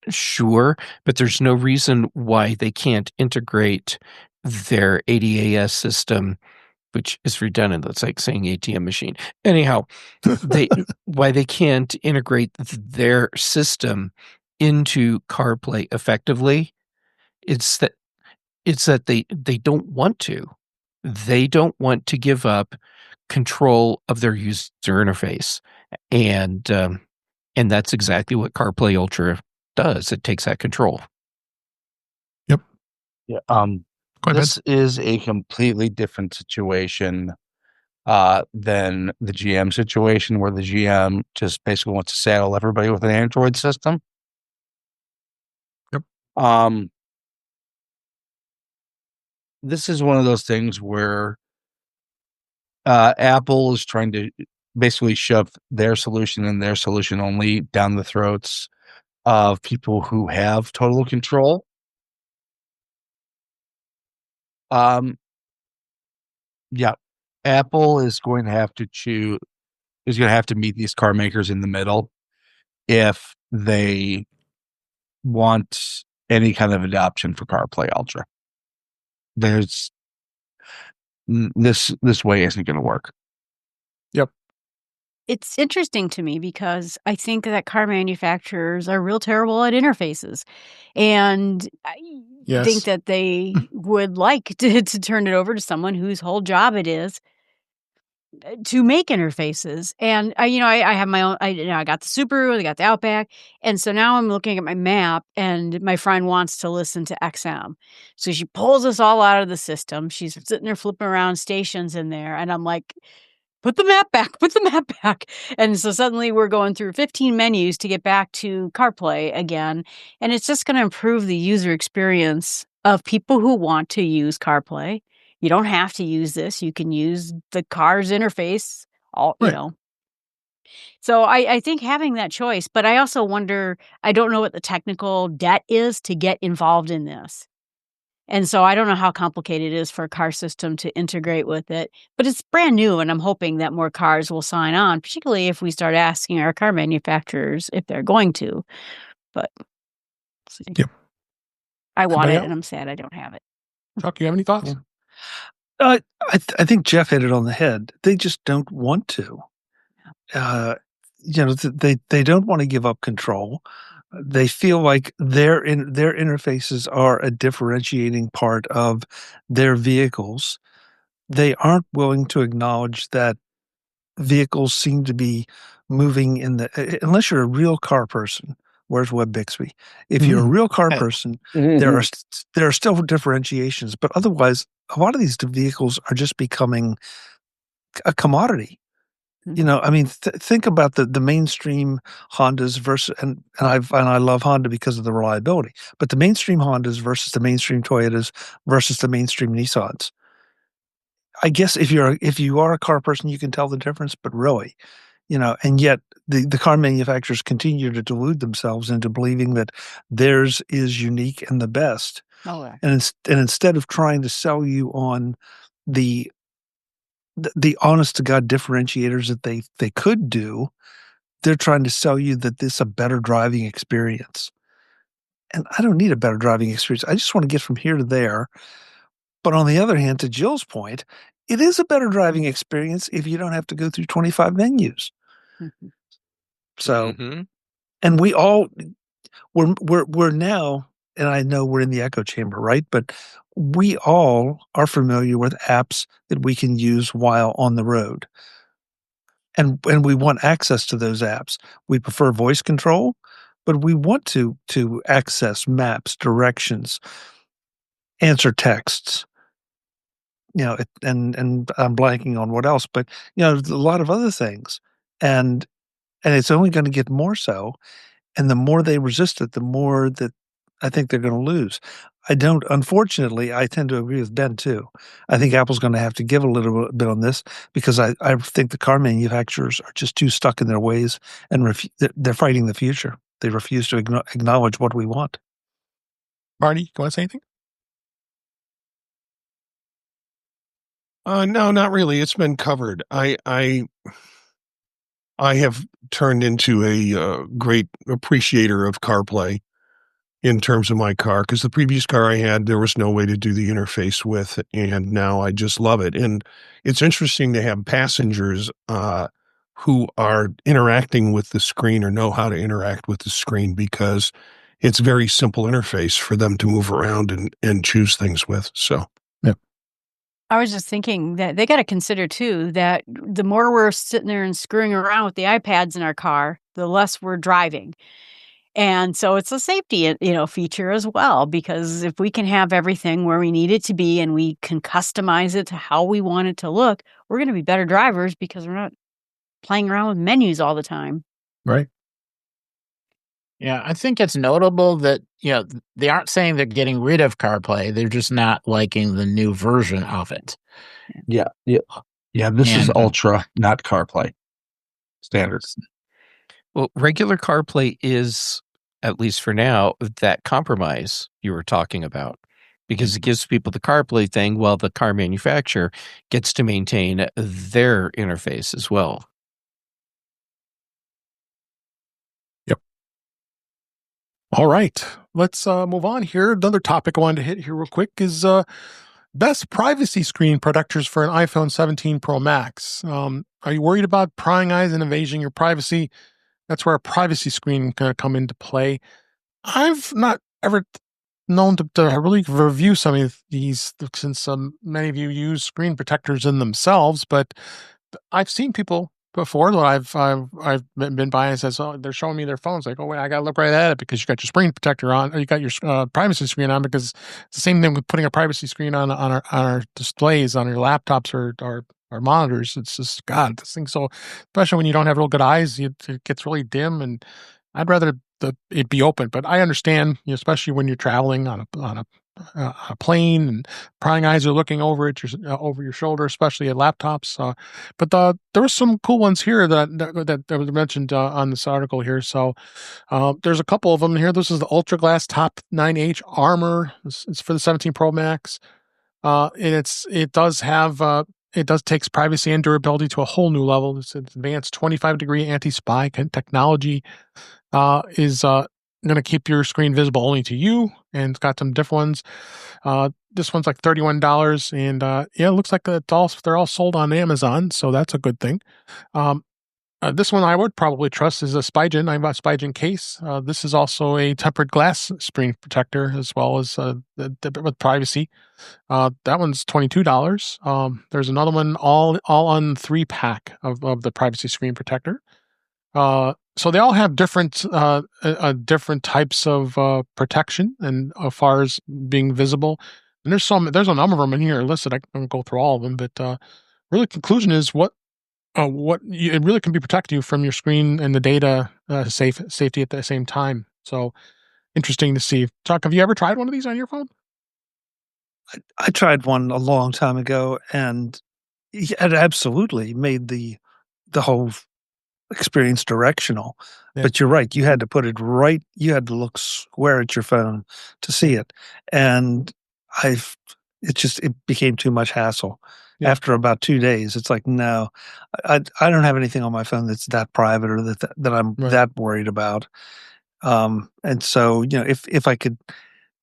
sure, but there's no reason why they can't integrate their ADAS system, which is redundant. That's like saying ATM machine. Anyhow, why they can't integrate their system into CarPlay effectively, it's that they don't want to. They don't want to give up control of their user interface, and that's exactly what CarPlay Ultra does. It takes that control. Yep. Yeah. This is a completely different situation than the GM situation, where the GM just basically wants to saddle everybody with an Android system. Yep. This is one of those things where Apple is trying to basically shove their solution and their solution only down the throats of people who have total control. Yeah, Apple is going to have to meet these car makers in the middle if they want any kind of adoption for CarPlay Ultra. There's this way isn't going to work. Yep. It's interesting to me because I think that car manufacturers are real terrible at interfaces. And I think that they would like to turn it over to someone whose whole job it is to make interfaces. And I have my own, I got the Subaru, I got the Outback. And so now I'm looking at my map and my friend wants to listen to XM. So she pulls us all out of the system. She's sitting there flipping around stations in there. And I'm like, put the map back. And so suddenly we're going through 15 menus to get back to CarPlay again. And it's just going to improve the user experience of people who want to use CarPlay. You don't have to use this. You can use the car's interface, you know. So I think having that choice, but I also wonder, I don't know what the technical debt is to get involved in this. And so I don't know how complicated it is for a car system to integrate with it, but it's brand new. And I'm hoping that more cars will sign on, particularly if we start asking our car manufacturers if they're going to. But yep. I want it and I'm sad I don't have it. Chuck, you have any thoughts? Yeah. I think Jeff hit it on the head. They just don't want to. They don't want to give up control. They feel like their interfaces are a differentiating part of their vehicles. They aren't willing to acknowledge that vehicles seem to be moving unless you're a real car person. Where's Webb Bixby? If you're a real car person, there are still differentiations, but otherwise, a lot of these vehicles are just becoming a commodity. You know, I mean, think about the mainstream Hondas versus, and I love Honda because of the reliability, but the mainstream Hondas versus the mainstream Toyotas versus the mainstream Nissans. I guess if you are a car person, you can tell the difference, but really, and yet the car manufacturers continue to delude themselves into believing that theirs is unique and the best. Oh, yeah. And instead of trying to sell you on the honest to God differentiators that they could do, they're trying to sell you that this is a better driving experience. And I don't need a better driving experience. I just want to get from here to there. But on the other hand, to Jill's point, it is a better driving experience if you don't have to go through 25 menus. So, and we all we're now, and I know we're in the echo chamber, right? But we all are familiar with apps that we can use while on the road. And we want access to those apps. We prefer voice control, but we want to access maps, directions, answer texts, and I'm blanking on what else, but a lot of other things. And it's only going to get more so. And the more they resist it, the more that I think they're going to lose. Unfortunately, I tend to agree with Ben too. I think Apple's going to have to give a little bit on this because I think the car manufacturers are just too stuck in their ways and they're fighting the future. They refuse to acknowledge what we want. Marty, you want to say anything? No, not really. It's been covered. I have turned into a great appreciator of CarPlay in terms of my car, because the previous car I had, there was no way to do the interface with, and now I just love it. And it's interesting to have passengers who are interacting with the screen or know how to interact with the screen, because it's a very simple interface for them to move around and choose things with. So, yeah. I was just thinking that they got to consider too that the more we're sitting there and screwing around with the iPads in our car, the less we're driving. And so it's a safety, feature as well, because if we can have everything where we need it to be and we can customize it to how we want it to look, we're going to be better drivers because we're not playing around with menus all the time. Right. Yeah, I think it's notable that, they aren't saying they're getting rid of CarPlay. They're just not liking the new version of it. Yeah. This is Ultra, not CarPlay standards. Well, regular CarPlay is, at least for now, that compromise you were talking about, because it gives people the CarPlay thing while the car manufacturer gets to maintain their interface as well. Yep. All right, let's move on here. Another topic I wanted to hit here real quick is best privacy screen protectors for an iPhone 17 Pro Max. Are you worried about prying eyes and invading your privacy? That's where a privacy screen can come into play. I've not ever known to really review some of these since many of you use screen protectors in themselves, but I've seen people before that I've been by and says, oh, they're showing me their phones. Like, oh wait, I gotta look right at it because you got your screen protector on, or you got your privacy screen on, because it's the same thing with putting a privacy screen on our displays on your laptops or monitors. It's just, God, this thing. So especially when you don't have real good eyes, it gets really dim, and I'd rather it be open. But I understand, especially when you're traveling on a plane and prying eyes are looking over over your shoulder, especially at laptops. But there were some cool ones here that was mentioned on this article here. So there's a couple of them here. This is the Ultra Glass Top 9H Armor. It's for the 17 Pro Max, and it does takes privacy and durability to a whole new level. It's advanced 25-degree anti-spy technology. Is going to keep your screen visible only to you, and it's got some different ones. This one's like $31, and it looks like they're all sold on Amazon, so that's a good thing. This one I would probably trust is a Spygen. I have a Spygen case. This is also a tempered glass screen protector, as well as with privacy. That one's $22. There's another one all on 3-pack of the privacy screen protector. So they all have different types of protection, and as far as being visible. And there's a number of them in here listed. I don't go through all of them, but really, conclusion is it really can be protect you from your screen and the data safety at the same time. So interesting to see. Chuck, have you ever tried one of these on your phone? I tried one a long time ago, and it absolutely made the whole experience directional. Yeah. But you're right, you had to put it right, you had to look square at your phone to see it, and it became too much hassle. Yeah. After about 2 days, it's like, no, I don't have anything on my phone that's that private or that I'm that worried about. And so, if I could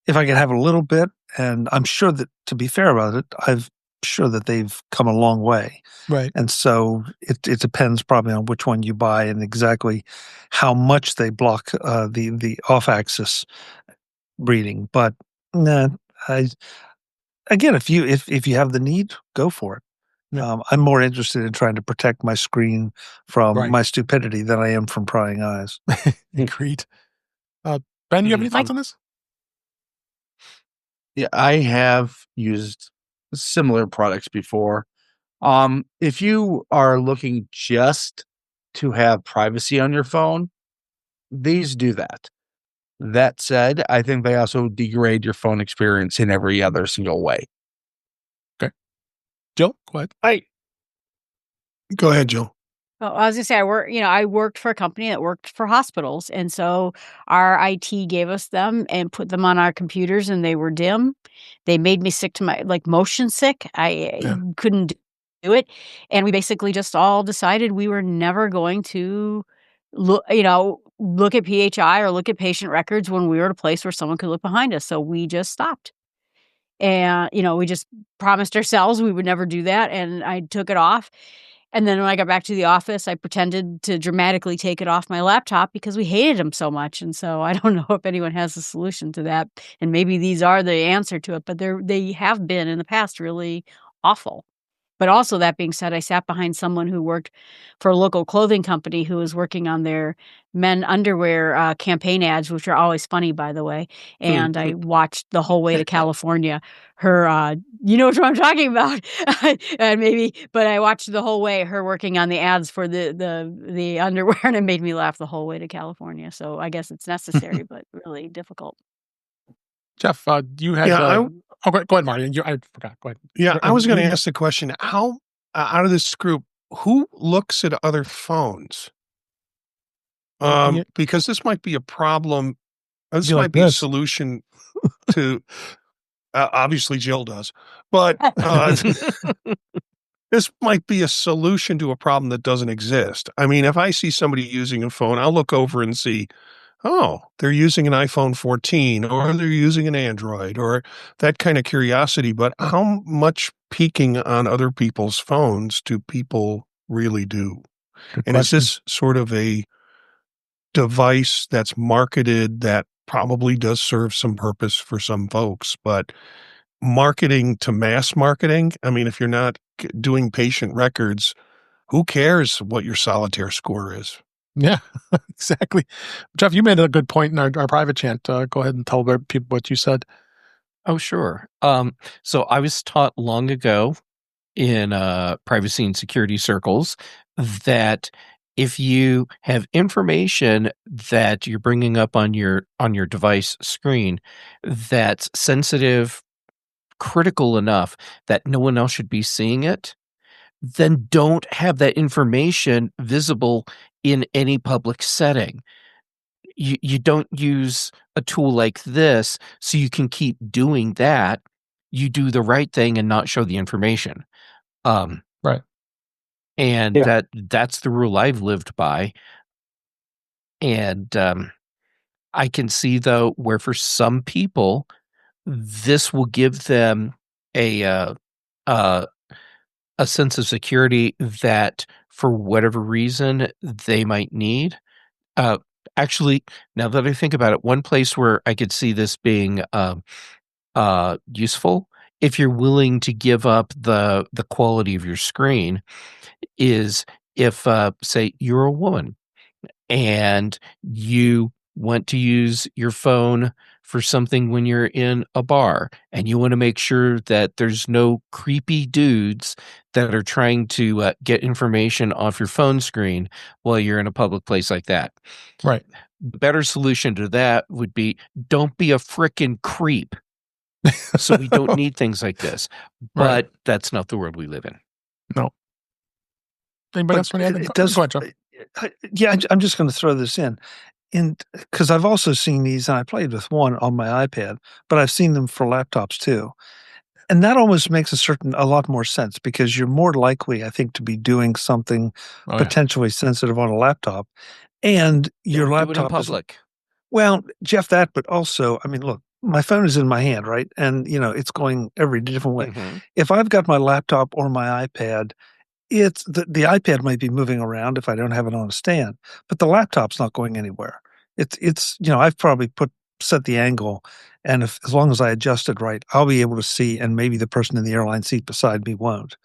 have a little bit, and I'm sure that, to be fair about it, I'm sure that they've come a long way. Right. And so it depends probably on which one you buy and exactly how much they block the off-axis reading. But again, if you have the need, go for it. Yeah. I'm more interested in trying to protect my screen from my stupidity than I am from prying eyes. Agreed. Ben, you have any thoughts on this? Yeah, I have used similar products before. If you are looking just to have privacy on your phone, these do that. That said, I think they also degrade your phone experience in every other single way. Okay. Jill, go ahead. Go ahead, Jill. Well, I was gonna say I worked for a company that worked for hospitals, and so our IT gave us them and put them on our computers, and they were dim. They made me sick to my motion sick. I couldn't do it, and we basically just all decided we were never going to look at PHI or look at patient records when we were at a place where someone could look behind us. So we just stopped. And, we just promised ourselves we would never do that. And I took it off. And then when I got back to the office, I pretended to dramatically take it off my laptop because we hated them so much. And so I don't know if anyone has a solution to that. And maybe these are the answer to it, but they have been in the past really awful. But also, that being said, I sat behind someone who worked for a local clothing company who was working on their men underwear campaign ads, which are always funny, by the way. And I watched the whole way to California. Her, you know what I'm talking about, but I watched the whole way her working on the ads for the underwear, and it made me laugh the whole way to California. So I guess it's necessary, but really difficult. Jeff, you had. Go ahead, Marty. I forgot. Go ahead. Yeah, I was going to ask the question: how out of this group, who looks at other phones? Because this might be a problem. This might be a solution to. Obviously, Jill does, but this might be a solution to a problem that doesn't exist. I mean, if I see somebody using a phone, I'll look over and see oh, they're using an iPhone 14 or they're using an Android or that kind of curiosity. But how much peeking on other people's phones do people really do? Good And question. is this sort of a device that's marketed that probably does serve some purpose for some folks, but marketing to mass marketing? I mean, if you're not doing patient records, who cares what your solitaire score is? Yeah, exactly. Jeff, you made a good point in our private chant. Go ahead and tell people what you said. Oh, sure. So I was taught long ago in privacy and security circles that if you have information that you're bringing up on your device screen that's sensitive, critical enough that no one else should be seeing it, then don't have that information visible in any public setting. You don't use a tool like this so you can keep doing that. You do the right thing and not show the information. Right. And that's the rule I've lived by. And I can see, though, where for some people, this will give them a sense of security that, for whatever reason, they might need. Actually, now that I think about it, one place where I could see this being useful, if you're willing to give up the quality of your screen, is if, say, you're a woman and you want to use your phone for something when you're in a bar and you want to make sure that there's no creepy dudes that are trying to get information off your phone screen while you're in a public place like that. Right. The better solution to that would be, don't be a frickin' creep. So we don't need things like this. But Right. that's not the world we live in. No. Anybody else want to add? It does. Go ahead, Jeff. Yeah, I'm just going to throw this in. Because I've also seen these, and I played with one on my iPad, but I've seen them for laptops too. And that almost makes a lot more sense because you're more likely, I think, to be doing something potentially sensitive on a laptop. And your Don't do it in laptop public. Well, Jeff, but also, I mean, look, my phone is in my hand, right? And, it's going every different way. Mhm. If I've got my laptop or my iPad, it's the iPad might be moving around if I don't have it on a stand, but the laptop's not going anywhere. It's I've probably set the angle, and as long as I adjust it right, I'll be able to see, and maybe the person in the airline seat beside me won't.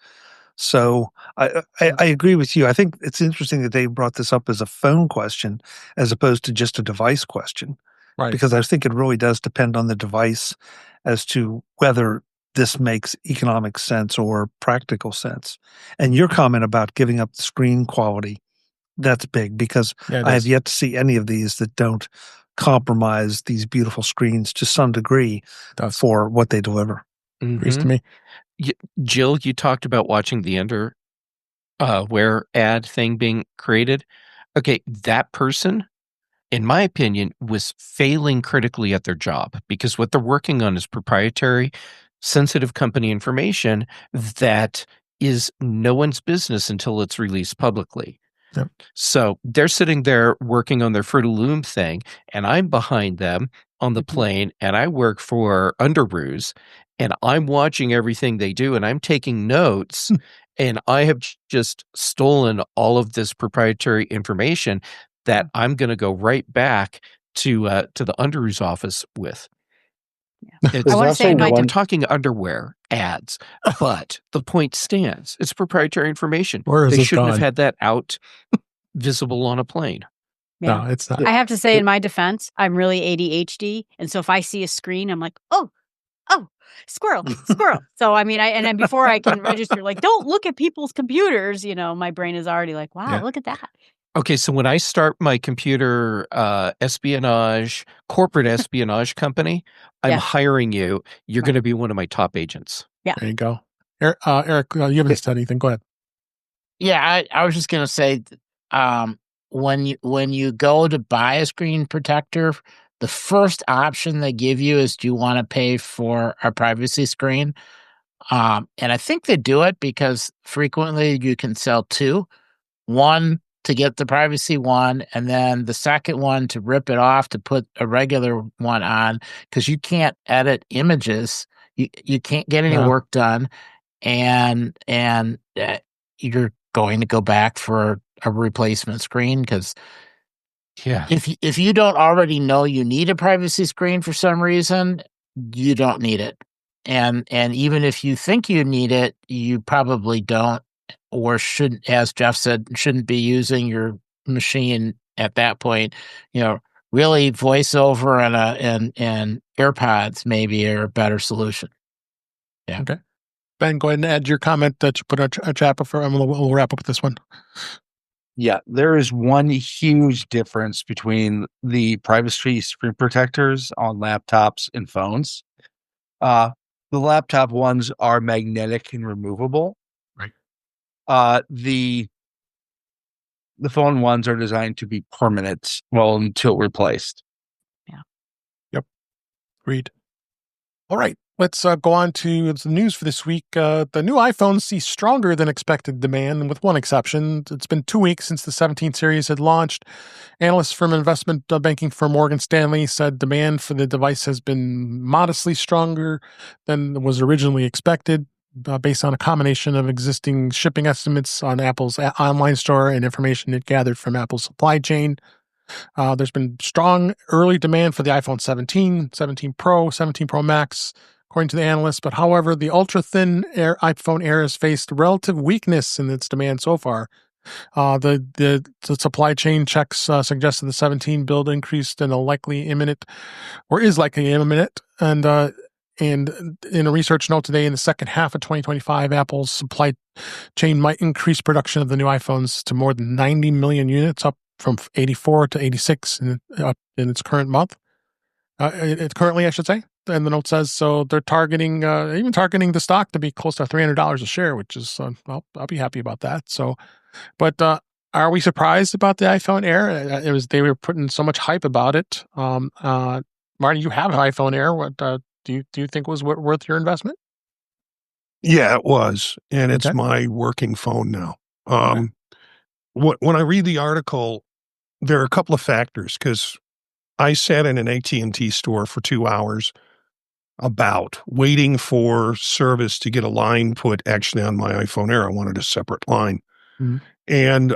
So I agree with you. I think it's interesting that they brought this up as a phone question as opposed to just a device question, Right. because I think it really does depend on the device as to whether this makes economic sense or practical sense. And your comment about giving up the screen quality, that's big because I have yet to see any of these that don't compromise these beautiful screens to some degree for what they deliver. Agrees to me. Jill, you talked about watching the underwear ad thing being created. Okay, that person, in my opinion, was failing critically at their job because what they're working on is proprietary, sensitive company information that is no one's business until it's released publicly. Yep. So they're sitting there working on their Fruit of the Loom thing, and I'm behind them on the plane, and I work for Underoos, and I'm watching everything they do, and I'm taking notes, and I have just stolen all of this proprietary information that I'm going to go right back to the Underoos office with. Yeah. I want to say we're talking underwear ads, but the point stands. It's proprietary information. They shouldn't have had that out visible on a plane. Yeah. No, it's not. I have to say, in my defense, I'm really ADHD, and so if I see a screen, I'm like, oh, squirrel. So I mean, and then before I can register, like, don't look at people's computers. My brain is already like, wow, look at that. Okay, so when I start my computer corporate espionage company, I'm hiring you. You're going to be one of my top agents. Yeah. There you go. Eric, you haven't said anything. Go ahead. Yeah, I was just going to say, when you go to buy a screen protector, the first option they give you is, do you want to pay for a privacy screen? And I think they do it because frequently you can sell two. One to get the privacy one, and then the second one to rip it off to put a regular one on, because you can't edit images. You can't get any work done, and you're going to go back for a replacement screen, because if you don't already know you need a privacy screen for some reason, you don't need it. And even if you think you need it, you probably don't, or shouldn't, as Jeff said, shouldn't be using your machine at that point. Really voiceover and AirPods maybe are a better solution. Yeah. Okay. Ben, go ahead and add your comment that you put in a chat before, and we'll wrap up with this one. Yeah, there is one huge difference between the privacy screen protectors on laptops and phones. The laptop ones are magnetic and removable. Right. The phone ones are designed to be permanent, until replaced. Yeah. Yep. Agreed. All right. Let's go on to the news for this week. The new iPhones see stronger than expected demand, with one exception. It's been 2 weeks since the 17 series had launched. Analysts from investment banking firm Morgan Stanley said demand for the device has been modestly stronger than was originally expected, based on a combination of existing shipping estimates on Apple's online store and information it gathered from Apple's supply chain. There's been strong early demand for the iPhone 17, 17 Pro, 17 Pro Max, according to the analysts. But however, the ultra-thin iPhone Air has faced relative weakness in its demand so far. The supply chain checks suggested the 17 build increased and is likely imminent. And in a research note today, in the second half of 2025, Apple's supply chain might increase production of the new iPhones to more than 90 million units, up from 84 to 86 in its current month. It's currently, I should say. And the note says, so they're targeting the stock to be close to $300 a share, which is, I'll be happy about that. So, but are we surprised about the iPhone Air? They were putting so much hype about it. Marty, you have an iPhone Air. What do you think was worth your investment? Yeah, it was, and it's my working phone now. When I read the article, there are a couple of factors, because I sat in an AT&T store for 2 hours waiting for service to get a line put actually on my iPhone Air. I wanted a separate line. Mm-hmm. And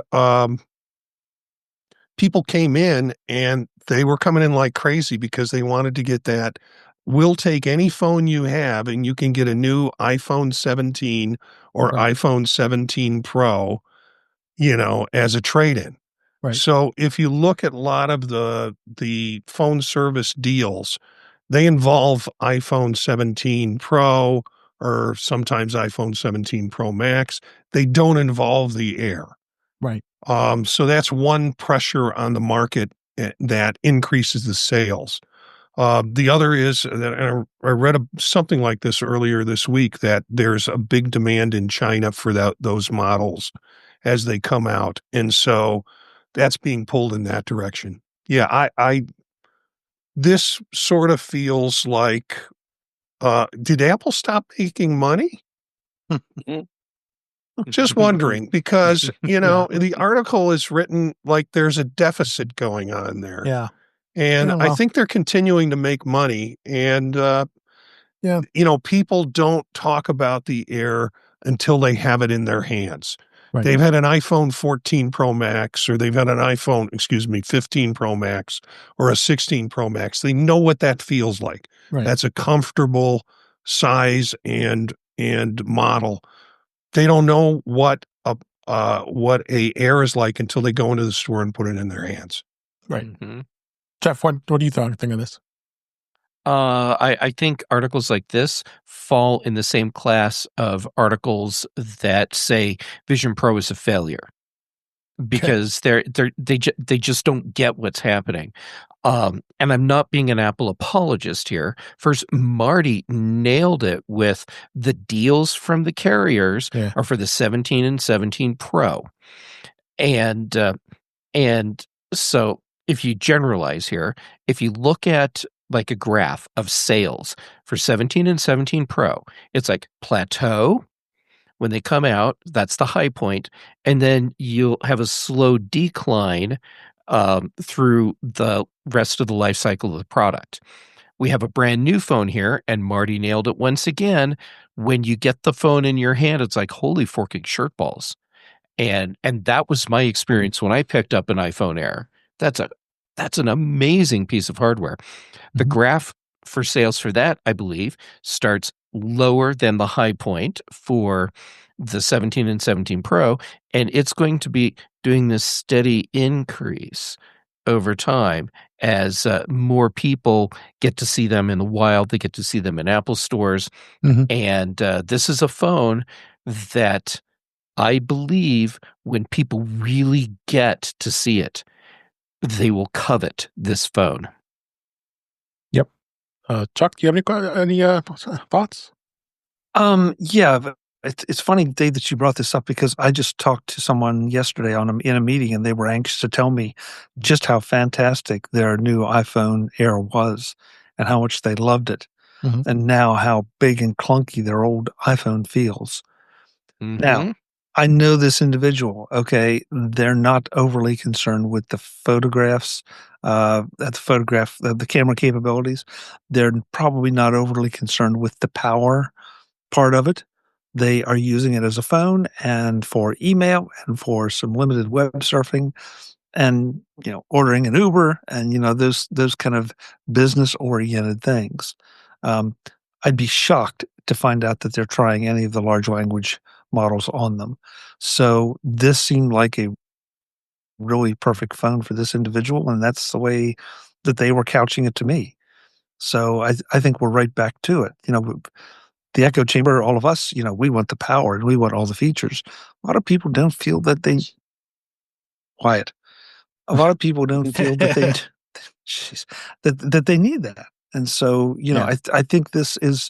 people came in, and they were coming in like crazy because they wanted to get that. We'll take any phone you have, and you can get a new iPhone 17 or iPhone 17 Pro, as a trade-in. Right. So if you look at a lot of the phone service deals, they involve iPhone 17 Pro or sometimes iPhone 17 Pro Max. They don't involve the Air. Right. So that's one pressure on the market that increases the sales. The other is that I read something like this earlier this week, that there's a big demand in China for those models as they come out. And so that's being pulled in that direction. Yeah, this sort of feels like, did Apple stop making money? Just wondering, because, the article is written like there's a deficit going on there. Yeah. And I think they're continuing to make money. And, people don't talk about the Air until they have it in their hands. Right. They've had an iPhone 14 Pro Max, or they've had an iPhone, 15 Pro Max, or a 16 Pro Max. They know what that feels like. Right. That's a comfortable size and model. They don't know what a Air is like until they go into the store and put it in their hands. Right. Mm-hmm. Jeff, what do you think of this? I think articles like this fall in the same class of articles that say Vision Pro is a failure, because they just don't get what's happening. And I'm not being an Apple apologist here. First, Marty nailed it with the deals from the carriers are for the 17 and 17 Pro, and so if you generalize here, if you look at like a graph of sales for 17 and 17 Pro, it's like plateau, When they come out, that's the high point, and then you'll have a slow decline through the rest of the life cycle of the product. We have a brand new phone here, and Marty nailed it once again. When you get the phone in your hand, it's like, holy forking shirt balls. And that was my experience when I picked up an iPhone Air. That's an amazing piece of hardware. The graph for sales for that, I believe, starts lower than the high point for the 17 and 17 Pro, and it's going to be doing this steady increase over time as more people get to see them in the wild. They get to see them in Apple stores. And this is a phone that I believe when people really get to see it, they will covet this phone. Yep. Chuck, do you have any thoughts? Yeah, it's funny, Dave, that you brought this up because I just talked to someone yesterday in a meeting, and they were anxious to tell me just how fantastic their new iPhone Air was and how much they loved it, and now how big and clunky their old iPhone feels. Now, I know this individual, okay? They're not overly concerned with the photographs, the camera capabilities. They're probably not overly concerned with the power part of it. They are using it as a phone and for email and for some limited web surfing and, ordering an Uber and, those kind of business-oriented things. I'd be shocked to find out that they're trying any of the large language models on them. So this seemed like a really perfect phone for this individual, and that's the way that they were couching it to me. So I think we're right back to it. The echo chamber, all of us, we want the power and we want all the features. A lot of people don't feel that they quiet. A lot of people don't feel that they that they need that. And so, I think this is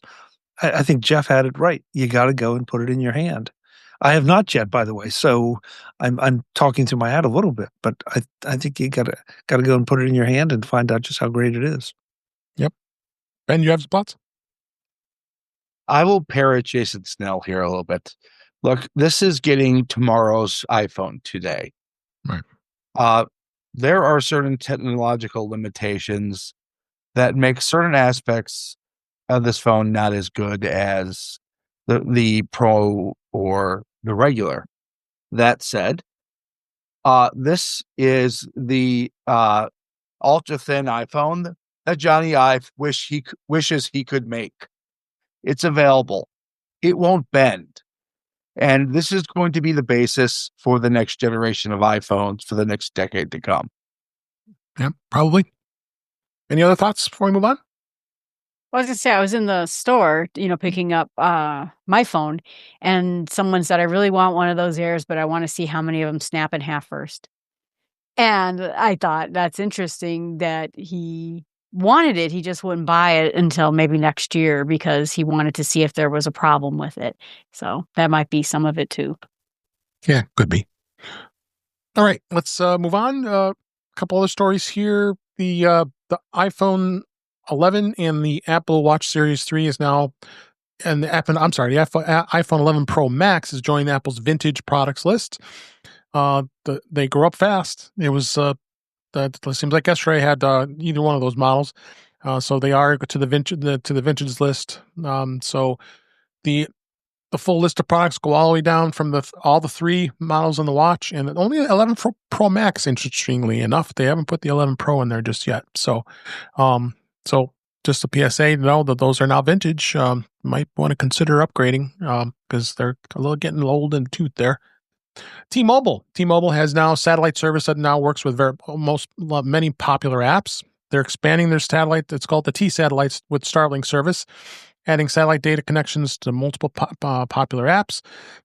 I think Jeff had it right. You got to go and put it in your hand. I have not yet, by the way, so I'm talking to my hat a little bit, but I think you got to go and put it in your hand and find out just how great it is. Yep. Ben, you have some thoughts? I will parrot Jason Snell here a little bit. Look, this is getting tomorrow's iPhone today. Right. There are certain technological limitations that make certain aspects of this phone not as good as the Pro or the regular. That said, this is the ultra thin iPhone that Johnny Ive wishes he could make. It's available. It won't bend. And this is going to be the basis for the next generation of iPhones for the next decade to come. Yeah, probably. Any other thoughts before we move on? Well, I was going to say, I was in the store, picking up my phone, and someone said, I really want one of those Airs, but I want to see how many of them snap in half first. And I thought that's interesting that he wanted it. He just wouldn't buy it until maybe next year because he wanted to see if there was a problem with it. So that might be some of it too. Yeah, could be. All right, let's move on. A couple other stories here. The iPhone 11 and the Apple Watch Series 3 is now, and the iPhone 11 Pro Max is joining Apple's vintage products list. They grow up fast. It was that seems like yesterday had either one of those models, so they are to the vintage list. So the full list of products go all the way down from all the 3 models on the watch, and only 11 Pro Max. Interestingly enough, they haven't put the 11 Pro in there just yet. So just a PSA to know that those are now vintage. Might want to consider upgrading because they're getting old in the tooth there. T-Mobile has now satellite service that now works with many popular apps. They're expanding their satellite. It's called the T-Satellites with Starlink service, adding satellite data connections to multiple popular apps.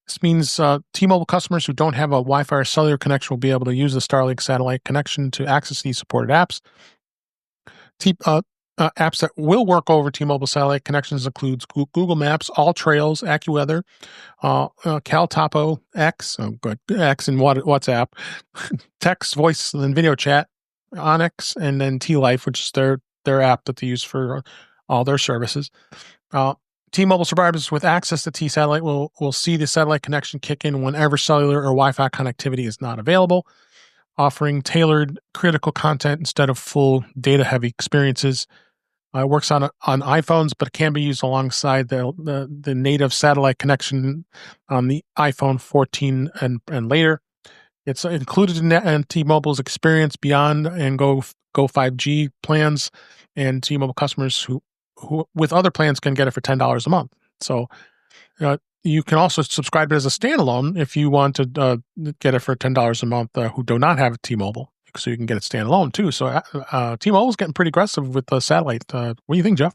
This means T-Mobile customers who don't have a Wi-Fi or cellular connection will be able to use the Starlink satellite connection to access these supported apps. Apps that will work over T-Mobile satellite connections includes Google Maps, All Trails, AccuWeather, CalTopo, X and WhatsApp, text, voice, and video chat, Onyx, and then T-Life, which is their app that they use for all their services. T-Mobile subscribers with access to T-Satellite will see the satellite connection kick in whenever cellular or Wi-Fi connectivity is not available, offering tailored critical content instead of full data-heavy experiences. It works on iPhones, but it can be used alongside the native satellite connection on the iPhone 14 and later. It's included in T-Mobile's Experience Beyond and Go 5G plans, and T-Mobile customers who with other plans can get it for $10 a month. So you can also subscribe as a standalone if you want to get it for $10 a month who do not have T-Mobile. So you can get it standalone too. So T-Mobile's getting pretty aggressive with the satellite. What do you think, Jeff?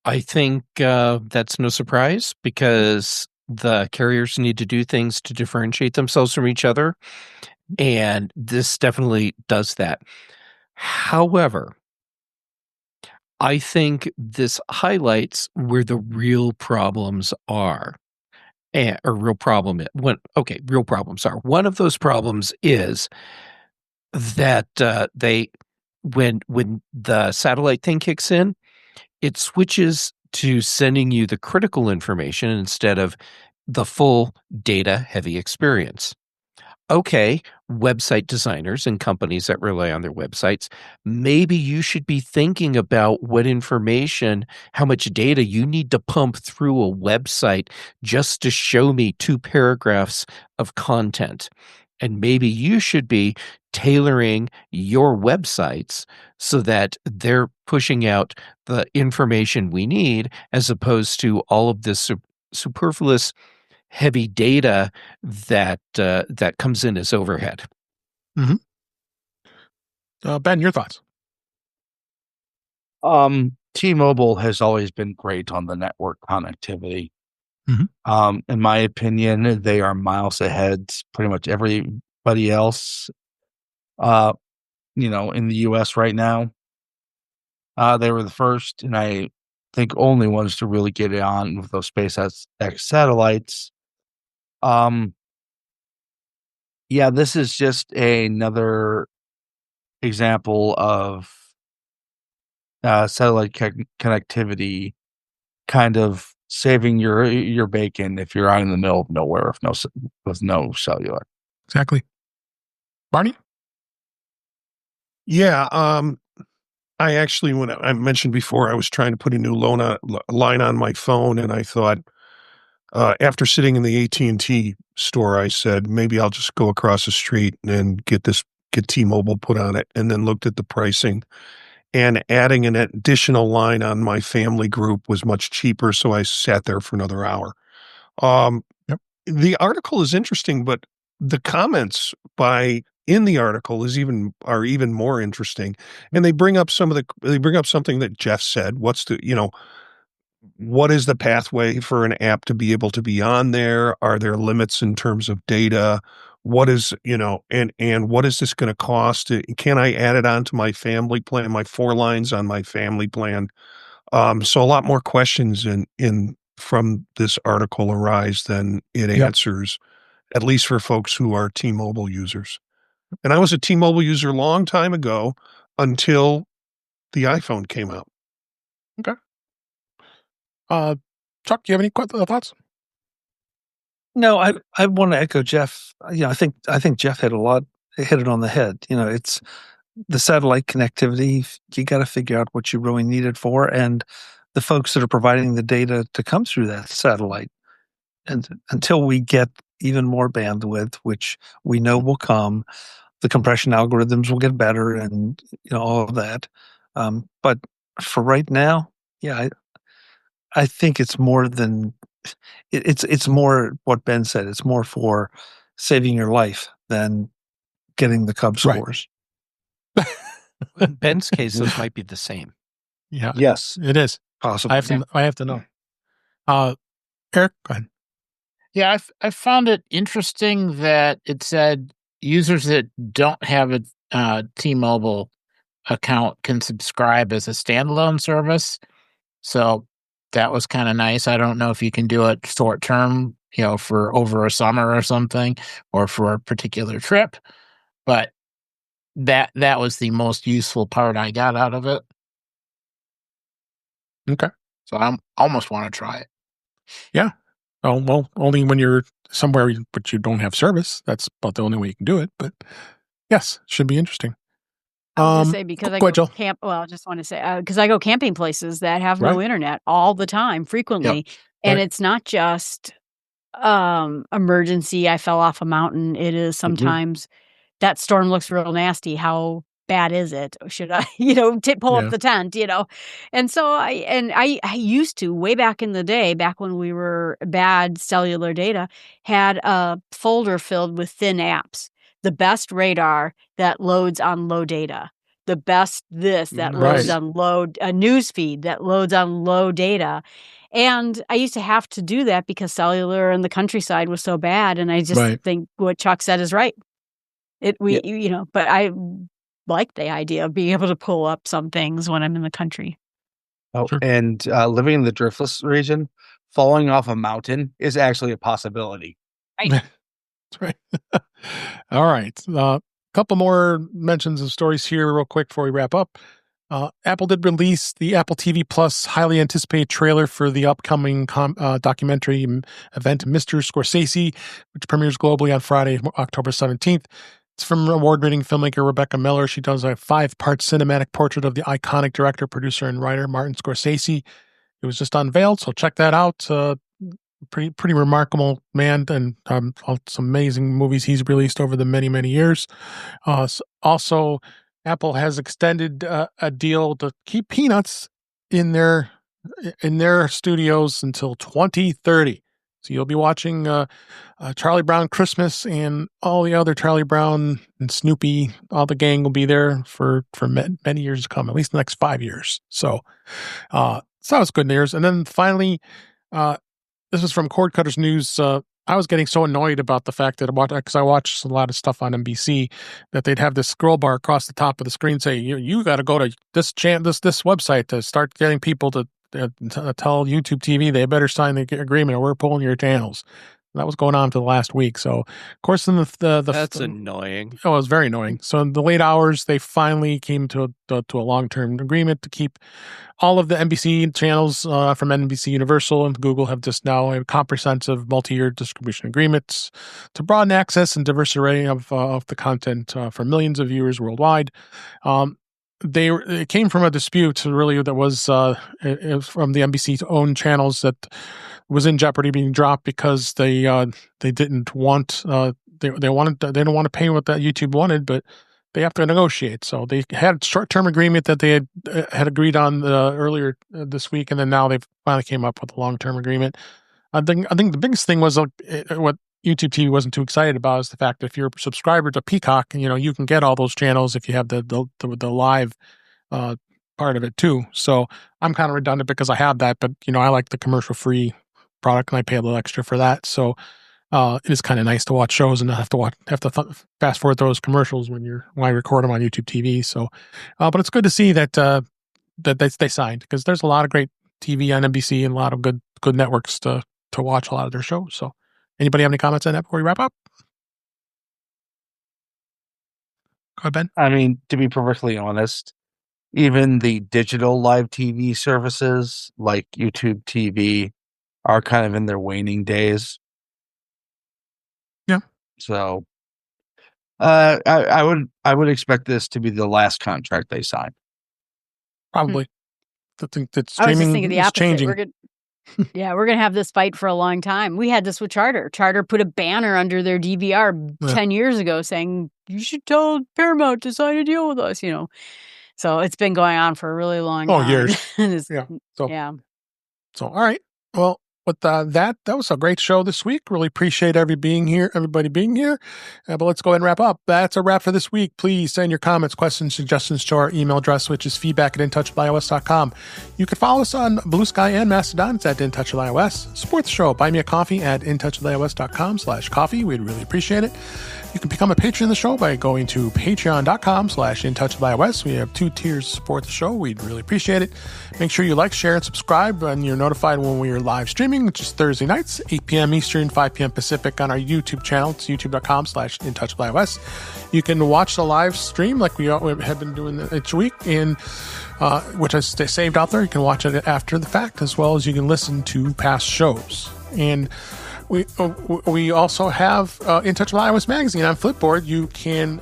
I think that's no surprise because the carriers need to do things to differentiate themselves from each other. And this definitely does that. However, I think this highlights where the real problems are. Real problems are. One of those problems is that when the satellite thing kicks in, it switches to sending you the critical information instead of the full data-heavy experience. Okay, website designers and companies that rely on their websites, maybe you should be thinking about what information, how much data you need to pump through a website just to show me 2 paragraphs of content. And maybe you should be tailoring your websites so that they're pushing out the information we need as opposed to all of this superfluous heavy data that comes in as overhead. Mm-hmm. Ben, your thoughts? T-Mobile has always been great on the network connectivity. Mm-hmm. In my opinion, they are miles ahead pretty much everybody else. In the U.S. right now, they were the first, and I think only ones to really get it on with those SpaceX satellites. This is just another example of satellite connectivity kind of saving your bacon if you're out in the middle of nowhere with no cellular. Exactly. Barney? Yeah, I actually, when I mentioned before, I was trying to put a new line on my phone, and I thought, after sitting in the AT&T store, I said, maybe I'll just go across the street and get T-Mobile put on it, and then looked at the pricing. And adding an additional line on my family group was much cheaper, so I sat there for another hour. Yep. The article is interesting, but the comments in the article are even more interesting, and they bring up something that Jeff said. What is the pathway for an app to be able to be on there? Are there limits in terms of data? What is, and what is this going to cost? Can I add it onto my family plan, my 4 lines on my family plan? So a lot more questions from this article arise than it answers, at least for folks who are T-Mobile users. And I was a T-Mobile user a long time ago until the iPhone came out. Okay. Chuck, do you have any thoughts? No, I want to echo Jeff. I think Jeff hit it on the head. It's the satellite connectivity. You got to figure out what you really need it for, and the folks that are providing the data to come through that satellite. And until we get even more bandwidth, which we know will come, the compression algorithms will get better, and all of that. But for right now, I think it's more than. It's more what Ben said. It's more for saving your life than getting the Cub scores. In Ben's case, those might be the same. Yeah. Yes, it is possible. I have to know. Eric, go ahead. Yeah, I found it interesting that it said users that don't have a T-Mobile account can subscribe as a standalone service. So that was kind of nice. I don't know if you can do it short term, for over a summer or something, or for a particular trip, but that was the most useful part I got out of it. Okay. So I almost want to try it. Yeah. Oh, well, only when you're somewhere but you don't have service. That's about the only way you can do it. But yes, should be interesting. I was going to say, because I go ahead, go Jill. I just want to say, because I go camping places that have no Right. internet all the time, frequently. And Right. it's not just emergency, I fell off a mountain. It is sometimes that storm looks real nasty. How bad is it? Should I, pull up the tent, And so I used to, way back in the day, back when we were bad cellular data, had a folder filled with thin apps. The best radar that loads on low data. The best this that loads on low, a news feed that loads on low data. And I used to have to do that because cellular in the countryside was so bad. And I just think what Chuck said is right. But I like the idea of being able to pull up some things when I'm in the country. Oh, sure. And living in the driftless region, falling off a mountain is actually a possibility. Right. That's right. All right. A couple more mentions of stories here real quick before we wrap up. Apple did release the Apple TV Plus highly anticipated trailer for the upcoming documentary event, Mr. Scorsese, which premieres globally on Friday, October 17th. It's from award-winning filmmaker Rebecca Miller. She does a 5-part cinematic portrait of the iconic director, producer, and writer Martin Scorsese. It was just unveiled, so check that out. Pretty remarkable man, and some amazing movies he's released over the many, many years. Also, Apple has extended a deal to keep Peanuts in their studios until 2030. So you'll be watching Charlie Brown Christmas and all the other Charlie Brown and Snoopy. All the gang will be there for many years to come, at least the next 5 years. So that was good news. And then finally, this is from Cord Cutters News. I was getting so annoyed about the fact that because I watched a lot of stuff on NBC, that they'd have this scroll bar across the top of the screen say, "You got to go to this website to start getting people to tell YouTube TV they better sign the agreement or we're pulling your channels." That was going on for the last week. So, of course, in that's annoying. Oh, it was very annoying. So, in the late hours, they finally came to a long-term agreement to keep all of the NBC channels from NBC Universal and Google have just now a comprehensive multi-year distribution agreements to broaden access and diverse array of the content for millions of viewers worldwide. It came from a dispute, really, that was from the NBC's own channels that was in jeopardy being dropped because they didn't want they didn't want to pay what that YouTube wanted, but they have to negotiate. So they had a short-term agreement that they had agreed on earlier this week, and then now they've finally came up with a long-term agreement. I think the biggest thing was what YouTube TV wasn't too excited about is the fact that if you're a subscriber to Peacock, you can get all those channels if you have the live part of it too. So I'm kind of redundant because I have that, but I like the commercial-free product and I pay a little extra for that. So it is kind of nice to watch shows and not have to fast forward those commercials when I record them on YouTube TV. So, but it's good to see that they signed, because there's a lot of great TV on NBC and a lot of good networks to watch a lot of their shows. So, anybody have any comments on that before we wrap up? Go ahead, Ben. I mean, to be perfectly honest, even the digital live TV services like YouTube TV are kind of in their waning days. Yeah. So I would expect this to be the last contract they sign. Probably. I think that I was just thinking streaming the is opposite. changing. We're going to have this fight for a long time. We had this with Charter. Charter put a banner under their DVR 10 years ago saying, "You should tell Paramount to sign a deal with us," So it's been going on for a really long time. Years. Yeah. So, all right. Well, with that was a great show this week. Really appreciate everybody being here. But let's go ahead and wrap up. That's a wrap for this week. Please send your comments, questions, suggestions to our email address, which is feedback@intouchwithios.com. You can follow us on BlueSky and Mastodon. It's at intouchwithios. Support the show. Buy me a coffee at intouchwithios.com/coffee. We'd really appreciate it. You can become a patron of the show by going to patreon.com/intouchwithios. We have 2 tiers to support the show. We'd really appreciate it. Make sure you like, share, and subscribe, and you're notified when we are live streaming, which is Thursday nights, 8 p.m. Eastern, 5 p.m. Pacific on our YouTube channel. It's youtube.com/intouchwithios. You can watch the live stream like we have been doing each week, and which is saved out there. You can watch it after the fact, as well as you can listen to past shows. And we also have In Touch with iOS magazine on Flipboard. You can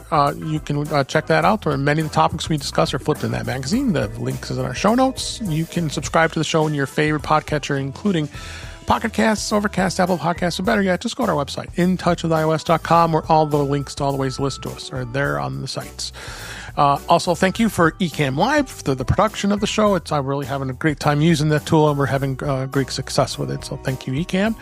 check that out. Many of the topics we discuss are flipped in that magazine. The links is in our show notes. You can subscribe to the show in your favorite podcatcher, including Pocket Casts, Overcast, Apple Podcasts, or better yet, just go to our website, intouchwithios.com, where all the links to all the ways to listen to us are there on the sites. Also, thank you for Ecamm Live for the production of the show. I'm really having a great time using that tool, and we're having great success with it. So thank you, Ecamm.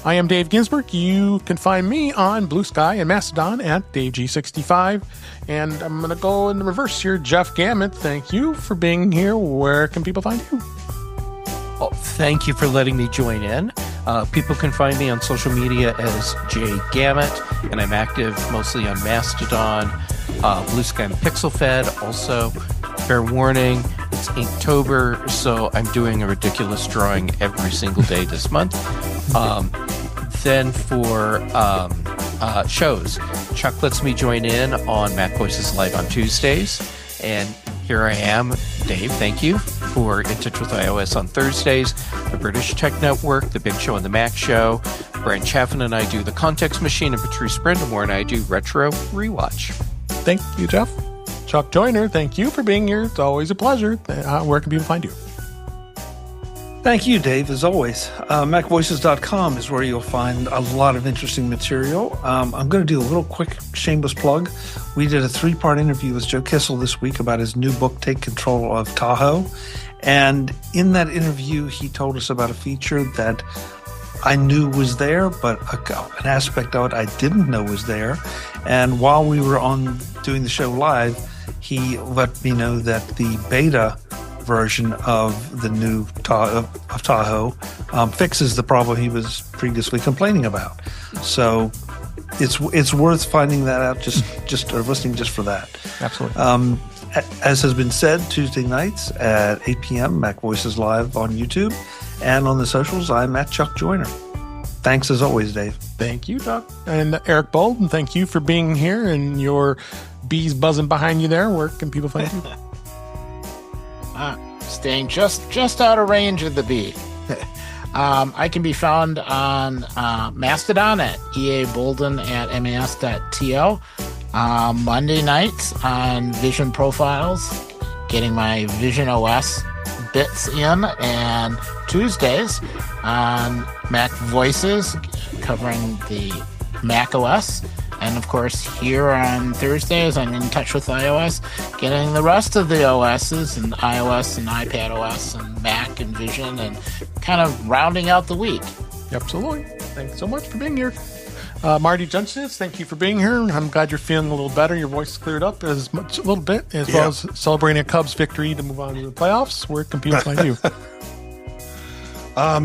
I am Dave Ginsburg. You can find me on BlueSky and Mastodon at DaveG65. And I'm going to go in the reverse here. Jeff Gamet, thank you for being here. Where can people find you? Well, thank you for letting me join in. People can find me on social media as JGamet, and I'm active mostly on Mastodon, BlueSky, and PixelFed. Also, fair warning, it's Inktober, so I'm doing a ridiculous drawing every single day this month. Then for shows, Chuck lets me join in on Mac Voices Live on Tuesdays, and here I am, Dave, thank you, for In Touch with iOS on Thursdays, the British Tech Network, the Big Show and the Mac Show. Brian Chaffin and I do The Context Machine, and Patrice Brindamore and I do Retro Rewatch. Thank you, Jeff. Chuck Joyner, thank you for being here. It's always a pleasure. Where can people find you? Thank you, Dave, as always. MacVoices.com is where you'll find a lot of interesting material. I'm going to do a little quick shameless plug. We did a 3-part interview with Joe Kissel this week about his new book, Take Control of Tahoe. And in that interview, he told us about a feature that I knew was there, but an aspect of it I didn't know was there. And while we were on doing the show live, he let me know that the beta version of the new Tahoe fixes the problem he was previously complaining about. So it's worth finding that out, just or listening just for that. Absolutely. As has been said, Tuesday nights at 8 p.m. Mac Voices Live on YouTube, and on the socials, I'm at Chuck Joyner. Thanks as always, Dave. Thank you, Chuck. And Eric Bolden, thank you for being here and your bees buzzing behind you there. Where can people find you? Staying just out of range of the bee. I can be found on Mastodon at eabolden@mas.to. Monday nights on Vision Profiles, getting my Vision OS bits in, and Tuesdays on Mac Voices, covering the Mac OS. And of course, here on Thursdays, I'm In Touch with iOS, getting the rest of the OSs, and iOS and iPad OS and Mac and Vision, and kind of rounding out the week. Absolutely. Thanks so much for being here. Marty Jencius, thank you for being here. I'm glad you're feeling a little better. Your voice cleared up a little bit, as well as celebrating a Cubs victory to move on to the playoffs. Where can people find you?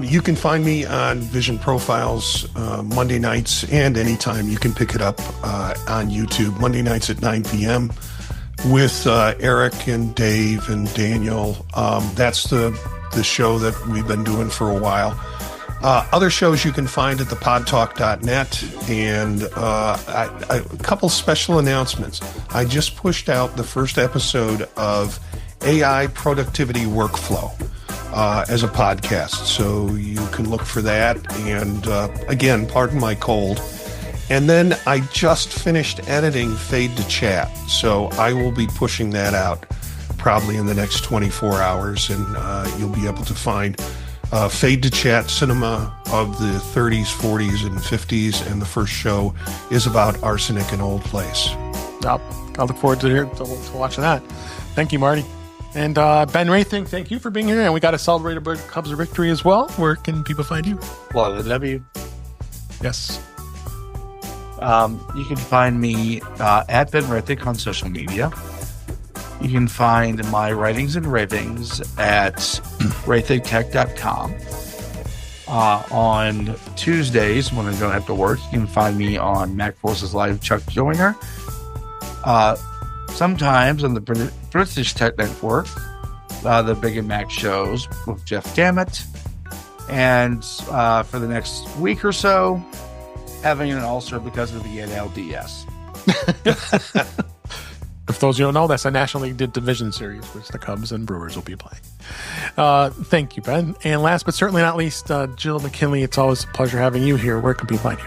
You can find me on Vision Profiles Monday nights, and anytime you can pick it up on YouTube Monday nights at 9 p.m. with Eric and Dave and Daniel. That's the show that we've been doing for a while. Other shows you can find at thepodtalk.net, and a couple special announcements. I just pushed out the first episode of AI Productivity Workflow as a podcast, so you can look for that. And again, pardon my cold. And then I just finished editing Fade to Chat, so I will be pushing that out probably in the next 24 hours, and you'll be able to find Fade to Chat cinema of the 30s, 40s, and 50s, and the first show is about arsenic and Old Place. I'll look forward to watching that. Thank you, Marty. And Ben Roethig, thank you for being here. And we got to celebrate a Cubs victory as well. Where can people find you? Well, the W. Yes. You can find me at Ben Roethig on social media. You can find my writings and ravings at roethigtech.com. On Tuesdays, when I don't have to work, you can find me on Mac Forces Live Chuck Joyner. Sometimes on the British Tech Network, the Big and Mac shows with Jeff Gamet. And for the next week or so, having an ulcer because of the NLDS. For those who don't know, that's a National League Division Series, which the Cubs and Brewers will be playing. Thank you, Ben. And last but certainly not least, Jill McKinley, it's always a pleasure having you here. Where can people find you?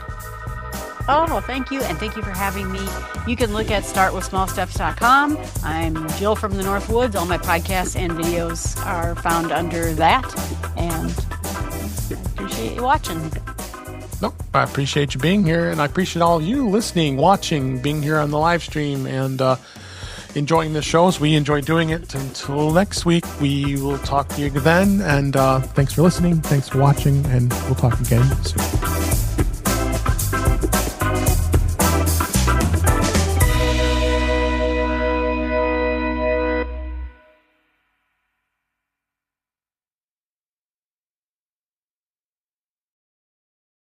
Oh, thank you, and thank you for having me. You can look at startwithsmallsteps.com. I'm Jill from the North Woods. All my podcasts and videos are found under that, and I appreciate you watching. Nope, I appreciate you being here, and I appreciate all you listening, watching, being here on the live stream, and enjoying the shows. We enjoy doing it. Until next week, we will talk to you then, and thanks for listening, thanks for watching, and we'll talk again soon.